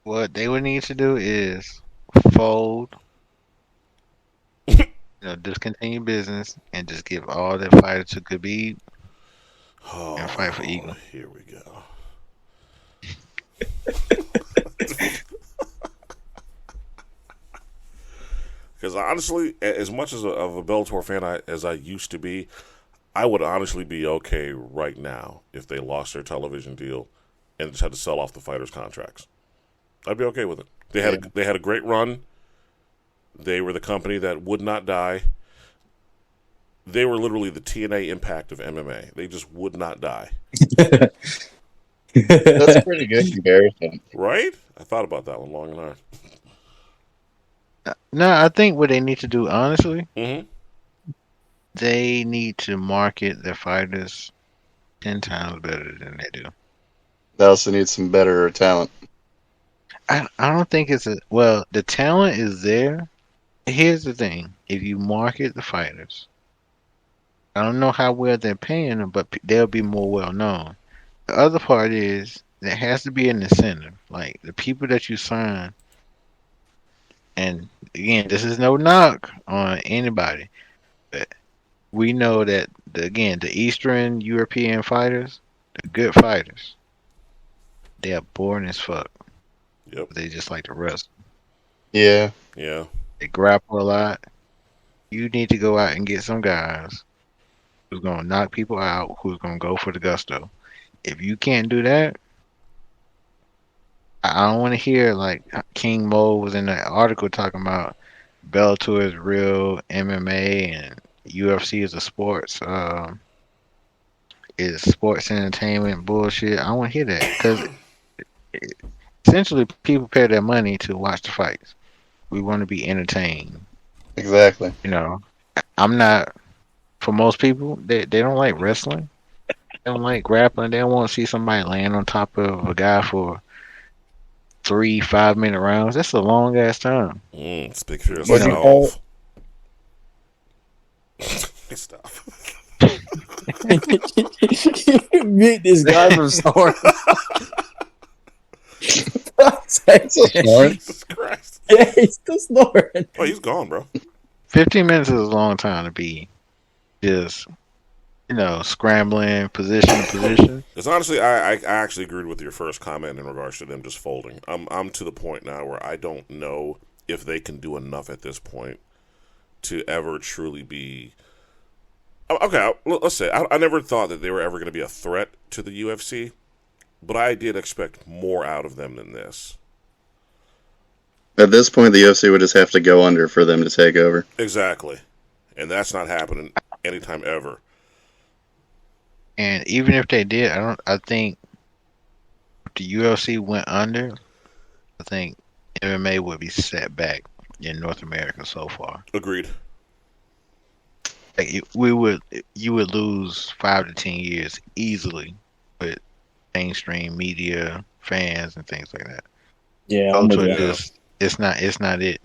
What they would need to do is fold, discontinue business, and just give all their fighters to Khabib and fight for Eagle. Here we go. Because honestly, as much of a Bellator fan as I used to be, I would honestly be okay right now if they lost their television deal and just had to sell off the fighters' contracts. I'd be okay with it. They had a great run. They were the company that would not die. They were literally the TNA Impact of MMA. They just would not die. That's pretty good comparison. Right? I thought about that one long and hard. No, I think what they need to do, honestly, Mm-hmm. they need to market their fighters 10 times better than they do. They also need some better talent. I don't think it's the talent is there. Here's the thing. If you market the fighters, I don't know how well they're paying them, but they'll be more well known. The other part is there has to be an incentive. Like the people that you sign, and again, this is no knock on anybody, but we know that the Eastern European fighters, the good fighters, they are boring as fuck. Yep. They just like to wrestle. Yeah. Yeah. They grapple a lot. You need to go out and get some guys who's gonna knock people out, who's gonna go for the gusto. If you can't do that, I don't want to hear like King Mo was in the article talking about Bellator is real MMA and UFC is sports entertainment bullshit. I don't want to hear that because essentially people pay their money to watch the fights. We want to be entertained. Exactly. You know, I'm not. For most people, they don't like wrestling. They don't like grappling. They don't want to see somebody land on top of a guy for 3 5-minute rounds. That's a long ass time. Speak for But you yourself. Stop. Mute this guy from snoring. Jesus Christ. Yeah, he's still snoring. Oh, he's gone, bro. 15 minutes is a long time to be just, scrambling position to position. It's honestly, I actually agreed with your first comment in regards to them just folding. I'm to the point now where I don't know if they can do enough at this point to ever truly be. Okay, let's say I never thought that they were ever going to be a threat to the UFC, but I did expect more out of them than this. At this point, the UFC would just have to go under for them to take over. Exactly, and that's not happening anytime ever. And even if they did, I think if the UFC went under, I think MMA would be set back in North America so far. Agreed. Like you would lose 5 to 10 years easily with mainstream media, fans, and things like that. Yeah, it's not it.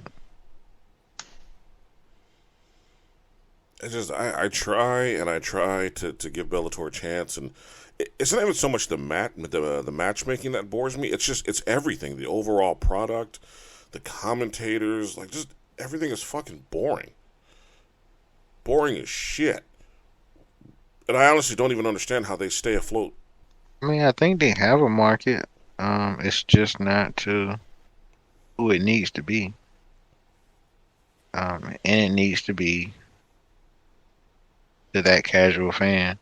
It's just I try to give Bellator a chance, and it's not even so much the matchmaking that bores me. It's everything. The overall product, the commentators, like just everything is fucking boring. Boring as shit. And I honestly don't even understand how they stay afloat. I mean, I think they have a market. It's just not to who it needs to be. And it needs to be to that casual fan,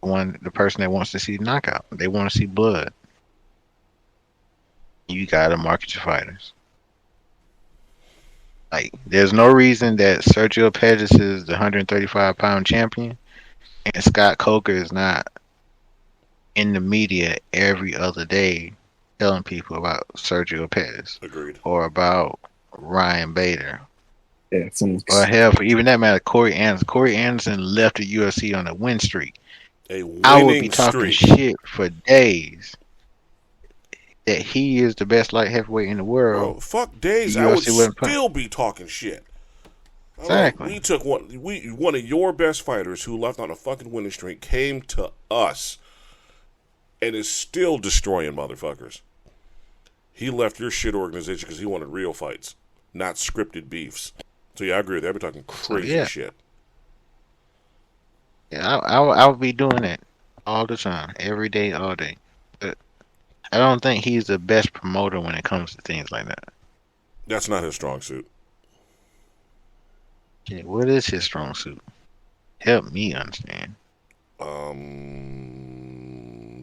the person that wants to see knockout. They want to see blood. You gotta market your fighters. Like, there's no reason that Sergio Pettis is the 135-pound champion and Scott Coker is not in the media every other day telling people about Sergio Pettis. Agreed. Or about Ryan Bader. Yeah, or hell, for even that matter, Corey Anderson. Corey Anderson left the UFC on a win streak. I would be talking shit for days that he is the best light heavyweight in the world. Bro, fuck days. I would still be talking shit. Exactly. We took one of your best fighters who left on a fucking winning streak, came to us, and is still destroying motherfuckers. He left your shit organization because he wanted real fights, not scripted beefs. So yeah, I agree with that. I'd be talking crazy shit. Yeah, I would be doing that all the time, every day, all day. But I don't think he's the best promoter when it comes to things like that. That's not his strong suit. Yeah, what is his strong suit? Help me understand.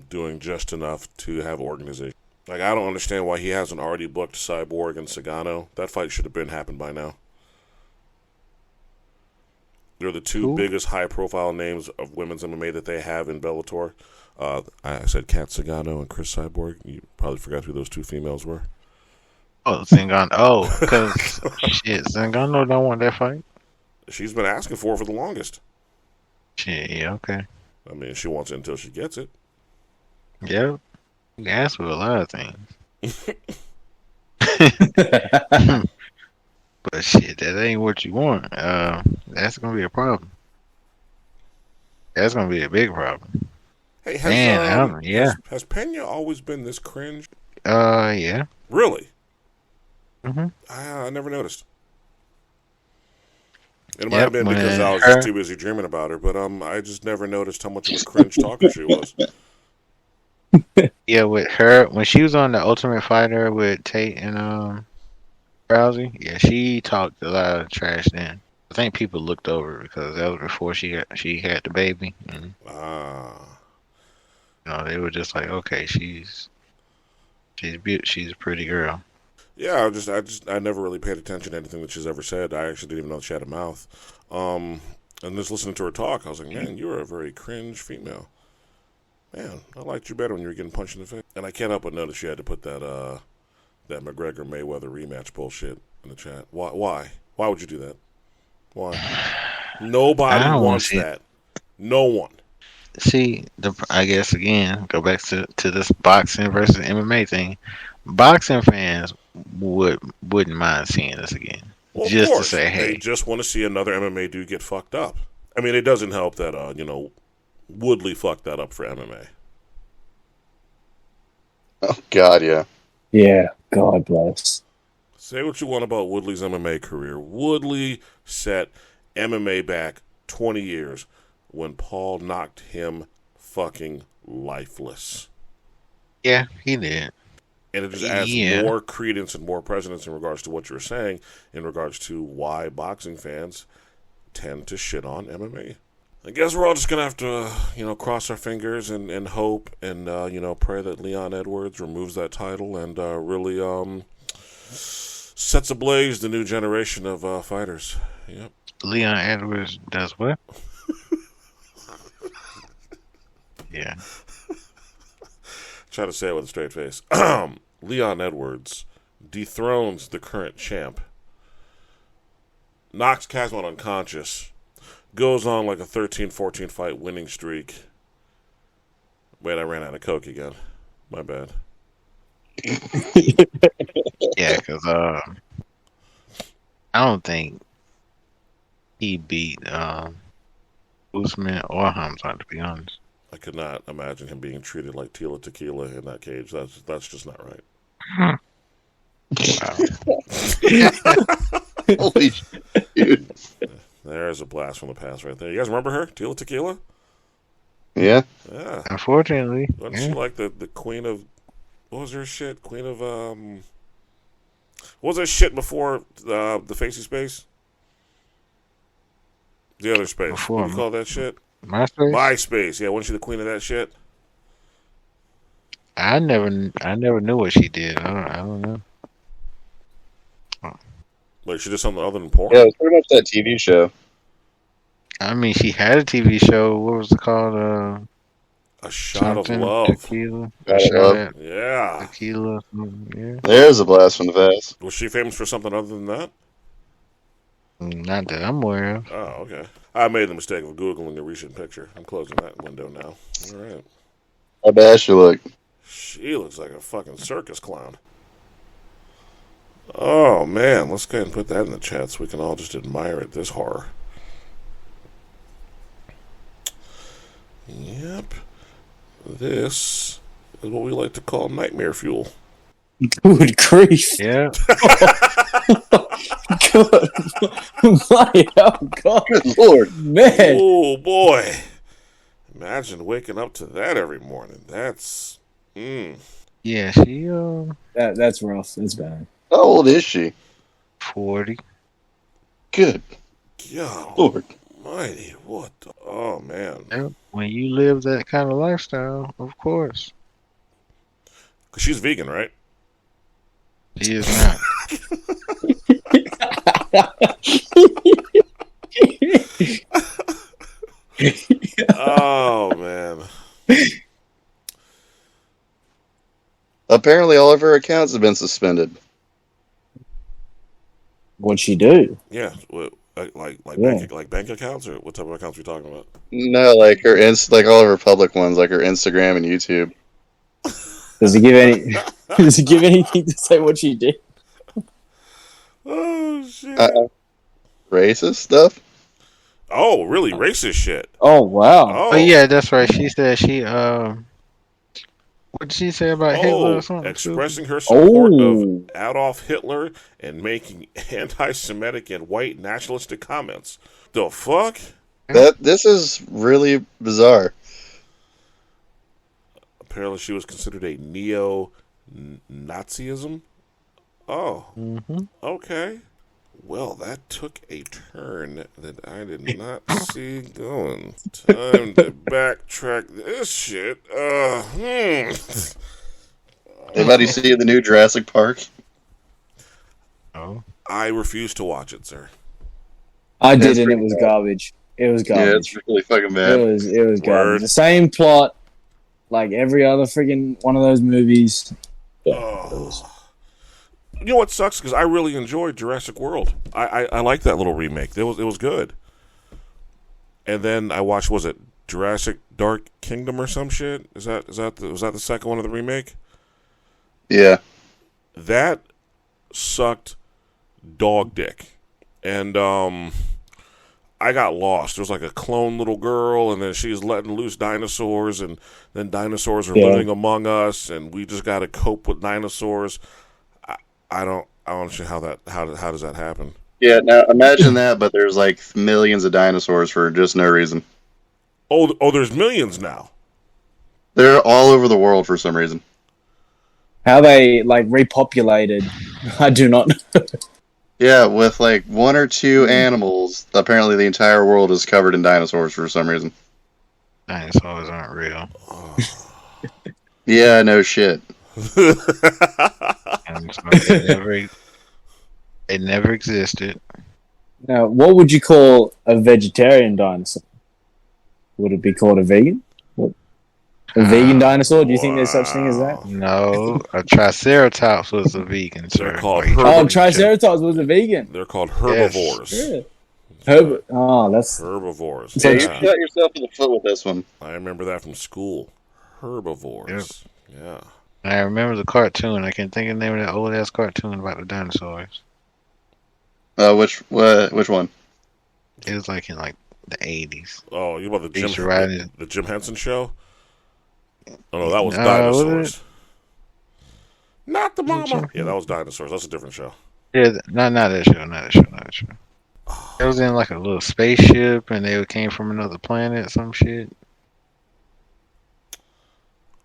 Doing just enough to have organization. Like, I don't understand why he hasn't already booked Cyborg and Sagano. That fight should have happened by now. They're the two biggest high-profile names of women's MMA that they have in Bellator. I said Kat Zingano and Chris Cyborg. You probably forgot who those two females were. Oh, Zingano. Oh, because shit, Zingano don't want that fight. She's been asking for it for the longest. Shit, yeah, okay. I mean, she wants it until she gets it. Yep. You ask for a lot of things. But shit, that ain't what you want. That's gonna be a problem. That's gonna be a big problem. Hey, has Pena always been this cringe? Yeah. Really? Mm-hmm. I never noticed. It might have been because I was just too busy dreaming about her, but I just never noticed how much of a cringe talker she was. Yeah, with her when she was on the Ultimate Fighter with Tate and Rousey, yeah, she talked a lot of trash then. I think people looked over her because that was before she had the baby. And, they were just like, okay, she's a pretty girl. Yeah, I never really paid attention to anything that she's ever said. I actually didn't even know she had a mouth. And just listening to her talk, I was like, man, you are a very cringe female. Man, I liked you better when you were getting punched in the face. And I can't help but notice you had to put that McGregor-Mayweather rematch bullshit in the chat. Why? Why would you do that? Why? Nobody wants that. No one. See, I guess again, go back to this boxing versus MMA thing. Boxing fans wouldn't mind seeing this again. Well, just to say, hey, they just want to see another MMA dude get fucked up. I mean, it doesn't help that Woodley fucked that up for MMA. Oh God, yeah. Yeah, God bless. Say what you want about Woodley's MMA career. Woodley set MMA back 20 years when Paul knocked him fucking lifeless. Yeah, he did. And it just adds more credence and more presence in regards to what you're saying, in regards to why boxing fans tend to shit on MMA. I guess we're all just going to have to, cross our fingers and hope and, pray that Leon Edwards removes that title and really sets ablaze the new generation of fighters. Yep. Leon Edwards does what? Yeah. Try to say it with a straight face. Leon Edwards dethrones the current champ, knocks Kazman unconscious, goes on like a 13-14 fight winning streak. Wait, I ran out of Coke again. My bad. Yeah, because I don't think he beat Usman or Hamzat, to be honest. I could not imagine him being treated like Tila Tequila in that cage. That's just not right. Wow. Holy shit, dude. There's a blast from the past right there. You guys remember her? Tila Tequila? Yeah. Yeah. Unfortunately. Wasn't she like the queen of... What was her shit? Queen of... What was that shit before the Facey space? The other space. Before, what do you call that shit? MySpace? MySpace. Yeah, wasn't she the queen of that shit? I never knew what she did. I don't know. Like, she did something other than porn? Yeah, it was pretty much that TV show. I mean, she had a TV show. What was it called? A Shot of Love. Tequila. Yeah. Tequila. Yeah. There's a blast from the past. Was she famous for something other than that? Not that I'm aware of. Oh, okay. I made the mistake of Googling the recent picture. I'm closing that window now. All right. How bad she look? She looks like a fucking circus clown. Oh, man. Let's go ahead and put that in the chat so we can all just admire it, this horror. Yep. This is what we like to call nightmare fuel. Good grief. Yeah. God. Oh, God. Good Lord. Man. Oh, boy. Imagine waking up to that every morning. That's... Yeah, she That's rough. That's bad. How old is she? 40. Good God Lord. almighty. What the... Oh, man. Yeah, when you live that kind of lifestyle, of course. Because she's vegan, right? She is not. Apparently, all of her accounts have been suspended. What'd she do? Yeah, like Yeah. bank accounts, or what type of accounts are we talking about? No, like her like all of her public ones, like her Instagram and YouTube. Does he give any? Does he give anything to say what she did? Oh shit! Racist stuff. Oh, really? Racist shit. Oh wow! Oh yeah, that's right. She said she what did she say about Hitler or something? Expressing her support Oh. of Adolf Hitler and making anti-Semitic and white nationalistic comments. The fuck? This is really bizarre. Apparently, she was considered a neo-Nazism. Oh, okay. Well, that took a turn that I did not see going. Time to backtrack this shit. Anybody see the new Jurassic Park? Oh. I refuse to watch it, sir. I That's did, and it pretty was bad. garbage. It was Yeah, garbage. it's really fucking It bad. was Word. garbage. The same plot, like every other friggin' one of those movies. Oh. You know what sucks? Because I really enjoyed Jurassic World. I like that little remake. It was good. And then I watched, was it Jurassic Dark Kingdom or some shit? Was that the second one of the remake? Yeah. That sucked dog dick. And I got lost. There was like a clone little girl, and then she was letting loose dinosaurs, and then dinosaurs are living among us, and we just got to cope with dinosaurs. I don't understand how does that happen? Yeah, now imagine that, but there's like millions of dinosaurs for just no reason. Oh, there's millions now. They're all over the world for some reason. How they like repopulated, I do not know. Yeah, with like one or two animals, apparently the entire world is covered in dinosaurs for some reason. Dinosaurs aren't real. Yeah, no shit. It never existed. Now, what would you call a vegetarian dinosaur? Would it be called a vegan? What? A vegan dinosaur? Do you think there's such thing as that? No, a Triceratops was a vegan, sir. They're called Oh, Triceratops was a vegan. They're called herbivores. Yeah. That's Herbivores. Yeah, you shot yourself in the foot with this one. I remember that from school. Herbivores. Yeah. I remember the cartoon. I can't think of the name of that old ass cartoon about the dinosaurs. Which one? It was like in like the 80s. Oh, you about the Jim Henson show? Oh no, that was Was dinosaurs. it? Not the mama. Yeah, that was dinosaurs. That's a different show. Yeah, not that show. It was in like a little spaceship, and they came from another planet, some shit.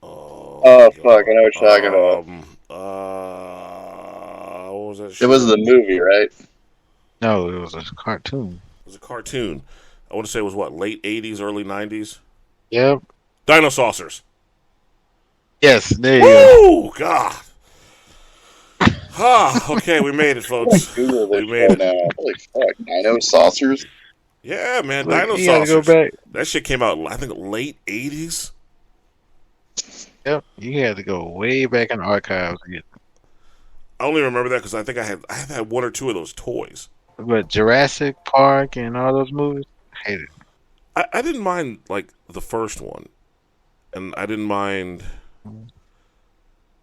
Oh fuck! I know what you're talking about. What was that show? It was the movie, right? No, it was a cartoon. It was a cartoon. I want to say it was what, late 80s, early 90s? Yep. Dinosaucers. Yes, there you go. Woo! God. Okay, we made it, folks. Google this We made it. now. Holy fuck! Dinosaucers. Yeah, man, Look, you gotta Dinosaurs. go back. That shit came out, I think, late 80s. Yep, you had to go way back in the archives. to get- I only remember that because I think I had one or two of those toys. But Jurassic Park and all those movies, hated. I didn't mind, like, the first one. And I didn't mind...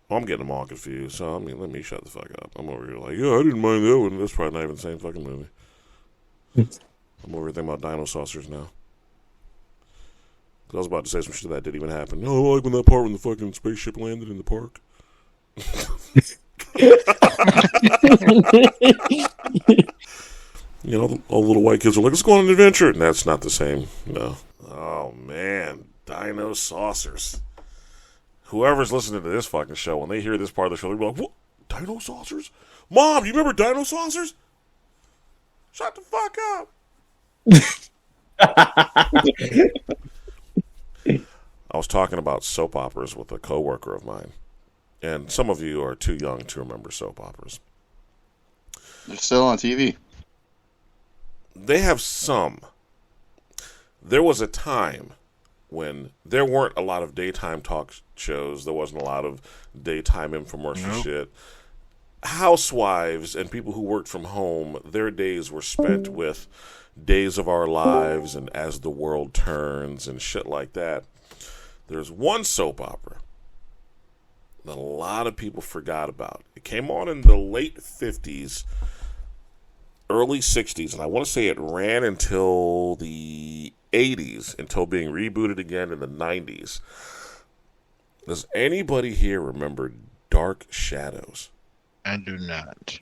Well, I'm getting them all confused, so let me shut the fuck up. I'm over here like, yeah, I didn't mind that one. That's probably not even the same fucking movie. I'm over here thinking about Dinosaurs now. I was about to say some shit that didn't even happen. No, I like when that part when the fucking spaceship landed in the park. You know, all the little white kids are like, let's go on an adventure. And that's not the same. No. Oh, man. Dinosaucers. Whoever's listening to this fucking show, when they hear this part of the show, they'll be like, what? Dinosaurs? Mom, you remember Dinosaurs? Shut the fuck up. I was talking about soap operas with a coworker of mine. And some of you are too young to remember soap operas. They're still on TV. They have some. There was a time when there weren't a lot of daytime talk shows. There wasn't a lot of daytime infomercial shit. Housewives and people who worked from home, their days were spent with Days of Our Lives and As the World Turns and shit like that. There's one soap opera that a lot of people forgot about. It came on in the late 50s, early 60s, and I want to say it ran until the 80s, until being rebooted again in the 90s. Does anybody here remember Dark Shadows? I do not.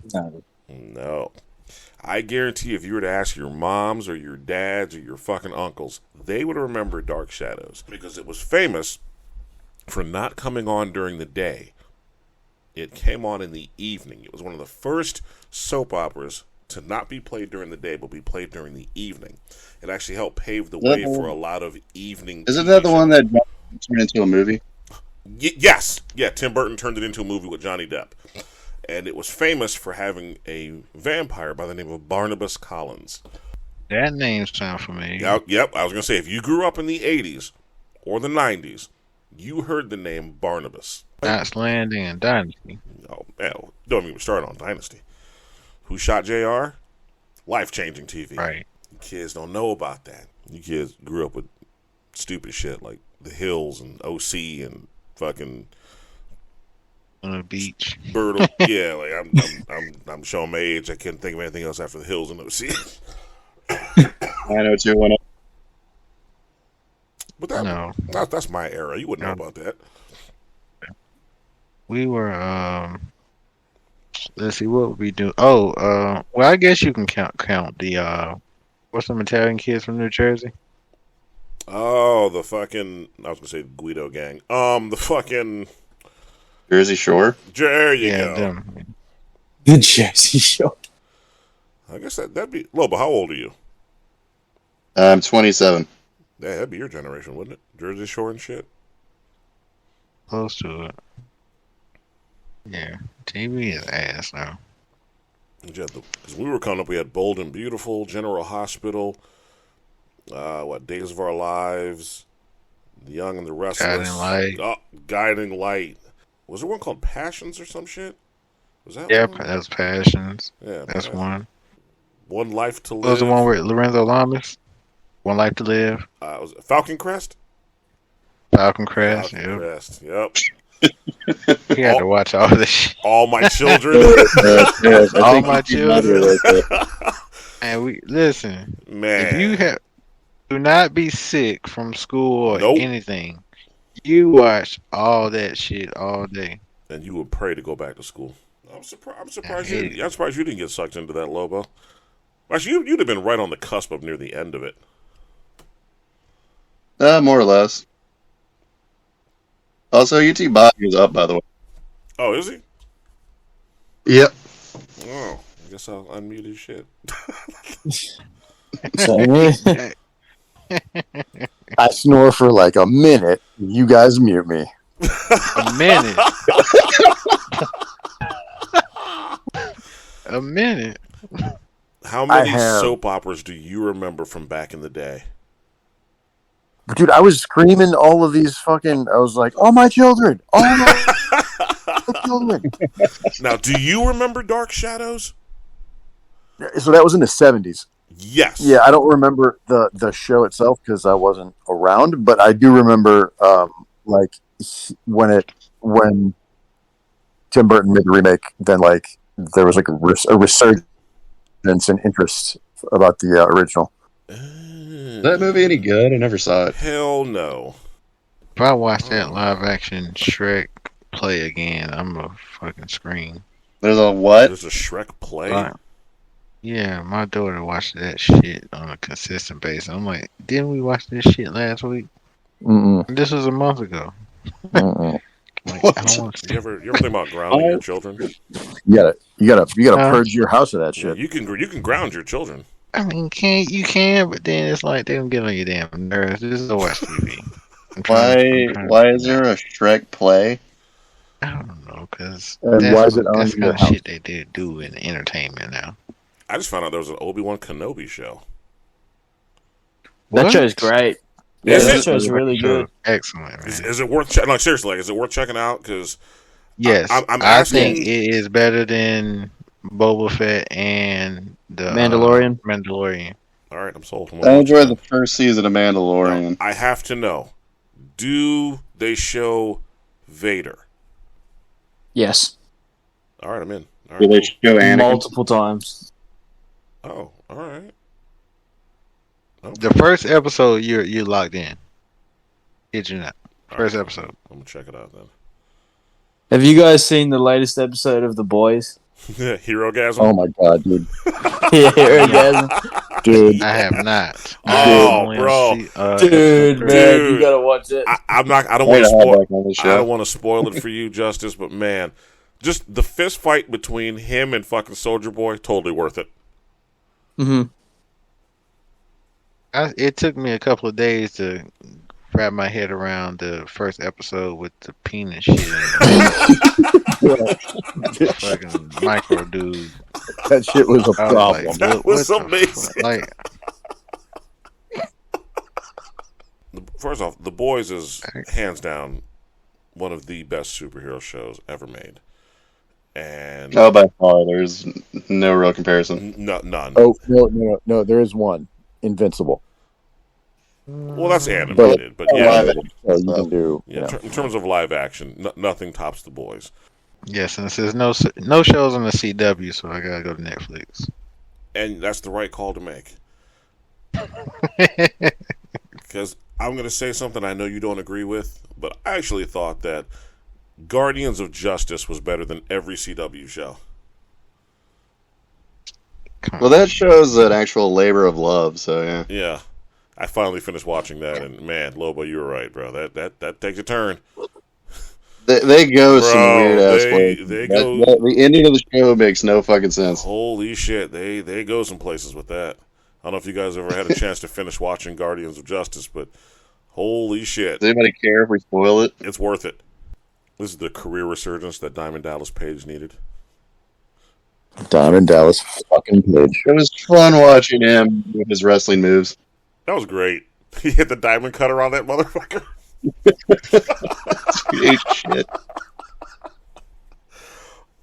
No. I guarantee if you were to ask your moms or your dads or your fucking uncles, they would remember Dark Shadows because it was famous for not coming on during the day. It came on in the evening. It was one of the first soap operas to not be played during the day, but be played during the evening. It actually helped pave the way for a lot of evening. Isn't that the one that turned into a movie? Yes. Yeah, Tim Burton turned it into a movie with Johnny Depp. And it was famous for having a vampire by the name of Barnabas Collins. That name sounds familiar. Yep, I was going to say, if you grew up in the 80s or the 90s, you heard the name Barnabas. Knots Landing and Dynasty. Oh, man, don't even start on Dynasty. Who Shot JR? Life-changing TV. Right. You kids don't know about that. You kids grew up with stupid shit like The Hills and OC and fucking... On the beach. Bird, yeah, like I'm showing my age. I can't think of anything else after The Hills and OC. 90210. But that's my era. You wouldn't know about that. We were let's see what we do. Well, I guess you can count the what's the Italian kids from New Jersey? Oh, the fucking I was gonna say Guido gang. The fucking Jersey Shore. There you go. Them. The Jersey Shore. I guess that'd be Lobo. How old are you? I'm 27. Yeah, that'd be your generation, wouldn't it? Jersey Shore and shit. Close to it. Yeah, TV is ass now. Because we were coming up, we had Bold and Beautiful, General Hospital, Days of Our Lives, The Young and the Restless, Guiding Light. Was there one called Passions or some shit? Was that one? That was Passions. Yeah, that's one. One Life to Live. What was the one with Lorenzo Lamas? One Life to Live. Was it Falcon Crest? Falcon Crest. Yep. You had to watch all this shit. All My Children. All My Children. And we listen, man. If you do not be sick from school or anything, you watch all that shit all day, and you would pray to go back to school. I'm surprised you didn't get sucked into that, Lobo. Actually, you'd have been right on the cusp of near the end of it. More or less. Also, UTBABYA is up, by the way. Oh, is he? Yep. Oh, I guess I'll unmute his shit. I snore for like a minute. You guys mute me. A minute. A minute. How many soap operas do you remember from back in the day? Dude, I was screaming all of these fucking... I was like, oh, my children! Oh, my children! Now, do you remember Dark Shadows? So that was in the 70s. Yes. Yeah, I don't remember the show itself because I wasn't around, but I do remember like when Tim Burton made the remake, then like there was like a resurgence in interest about the original. Is that movie any good? I never saw it. Hell no. If I watch that live action Shrek play again, I'm a fucking scream. There's a what? There's a Shrek play? Yeah, my daughter watched that shit on a consistent basis. I'm like, didn't we watch this shit last week? This was a month ago. Like, you ever think about grounding your children? You gotta purge your house of that shit. Yeah, you can ground your children. I mean, you can, but then it's like they don't get on your damn nerves. This is a watch TV. Why is there a Shrek play? I don't know, because that's the kind of shit they did do in entertainment now. I just found out there was an Obi-Wan Kenobi show. That show's great. Yeah, Is that it? show's really good. Excellent, man. Is it worth? No, seriously, like, is it worth checking out? Because Yes, I'm I asking. think it is better than Boba Fett and the Mandalorian. Mandalorian. All right, I'm sold. I enjoyed the first season of Mandalorian. I have to know: do they show Vader? Yes. All right, I'm in. All Do right, they cool. show Anakin? Multiple times. Oh, all right. The first episode, you're locked in. Kid you not. First episode. I'm gonna check it out then. Have you guys seen the latest episode of The Boys? Herogasm. Oh my god, dude. Yeah, Herogasm. Dude. I have not. Oh, Only bro. on Dude, episode man, Dude. you gotta watch it. I don't Way want to to have spoil. that on the I show. don't want to spoil it for you, Justice. But man, just the fist fight between him and fucking Soldier Boy, totally worth it. Mm-hmm. It took me a couple of days to wrap my head around the first episode with the penis shit. Fucking micro dude. That shit was a I was problem. like, That was what the amazing. fuck? Like, First off, The Boys is hands down one of the best superhero shows ever made, and Oh, by far, there's no real comparison. none. Oh no! There is one. Invincible. Well, that's animated, but yeah, live So you can do. yeah. In terms of live action, nothing tops The Boys. yes, and it says no shows on the CW, so I gotta go to Netflix. And that's the right call to make. Because I'm going to say something I know you don't agree with, but I actually thought that Guardians of Justice was better than every CW show. Well, that shows an actual labor of love, so yeah. Yeah. I finally finished watching that, and man, Lobo, you were right, bro. That takes a turn. They go Bro, some weird ass places. they go. The ending of the show makes no fucking sense. Holy shit, they go some places with that. I don't know if you guys ever had a chance to finish watching Guardians of Justice, but holy shit. Does anybody care if we spoil it? It's worth it. This is the career resurgence that Diamond Dallas Page needed. Diamond Dallas fucking Page. It was fun watching him with his wrestling moves. That was great. He hit the diamond cutter on that motherfucker. Sweet shit.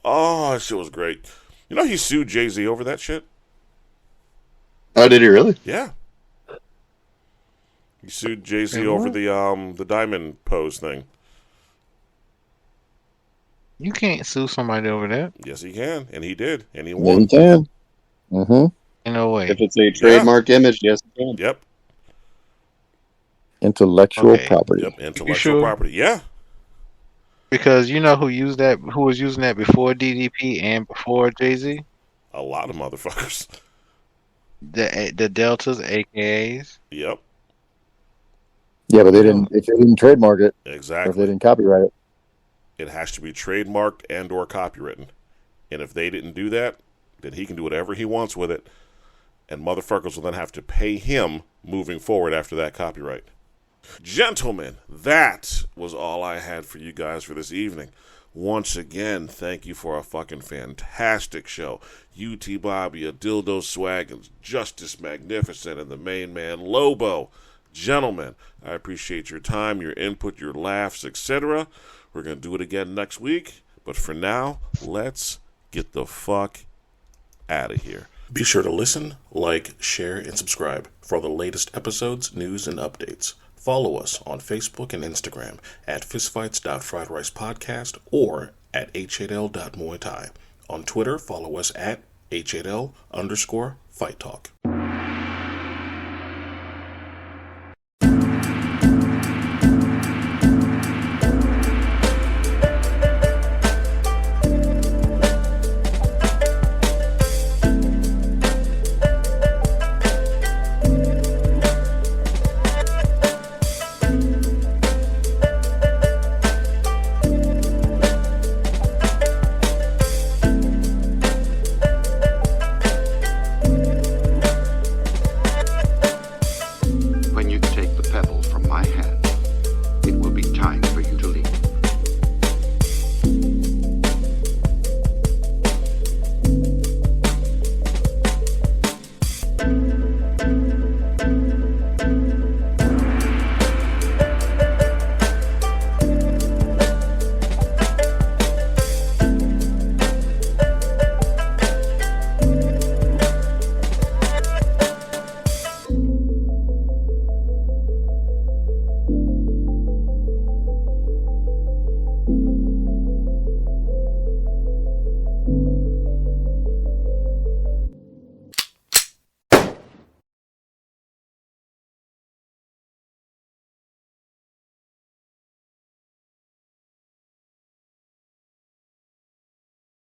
Oh, that shit was great. You know he sued Jay-Z over that shit? Oh, did he really? Yeah. He sued Jay-Z over the diamond pose thing. You can't sue somebody over that. Yes, he can, and he did, and he Yeah, won. you can. Mm-hmm. In no way. If it's a trademark image, yes, he can. Yep. Intellectual Okay. property. Yep. Intellectual sure? property. Yeah. Because you know who used that? Who was using that before DDP and before Jay-Z? A lot of motherfuckers. The Deltas, AKAs. Yep. Yeah, but they didn't. If they didn't trademark it, or if Exactly. they didn't copyright it, It has to be trademarked and or copywritten. And if they didn't do that, then he can do whatever he wants with it. And motherfuckers will then have to pay him moving forward after that copyright. Gentlemen, that was all I had for you guys for this evening. Once again, thank you for a fucking fantastic show. UTBABYA, Dildo Swaggins, Justice Magnificent, and the main man, Lobo. Gentlemen, I appreciate your time, your input, your laughs, etc. We're going to do it again next week. But for now, let's get the fuck out of here. Be sure to listen, like, share, and subscribe for all the latest episodes, news, and updates. Follow us on Facebook and Instagram at fistfights.friedricepodcast or at h8l.muay thai. On Twitter, follow us at h8l_fight talk.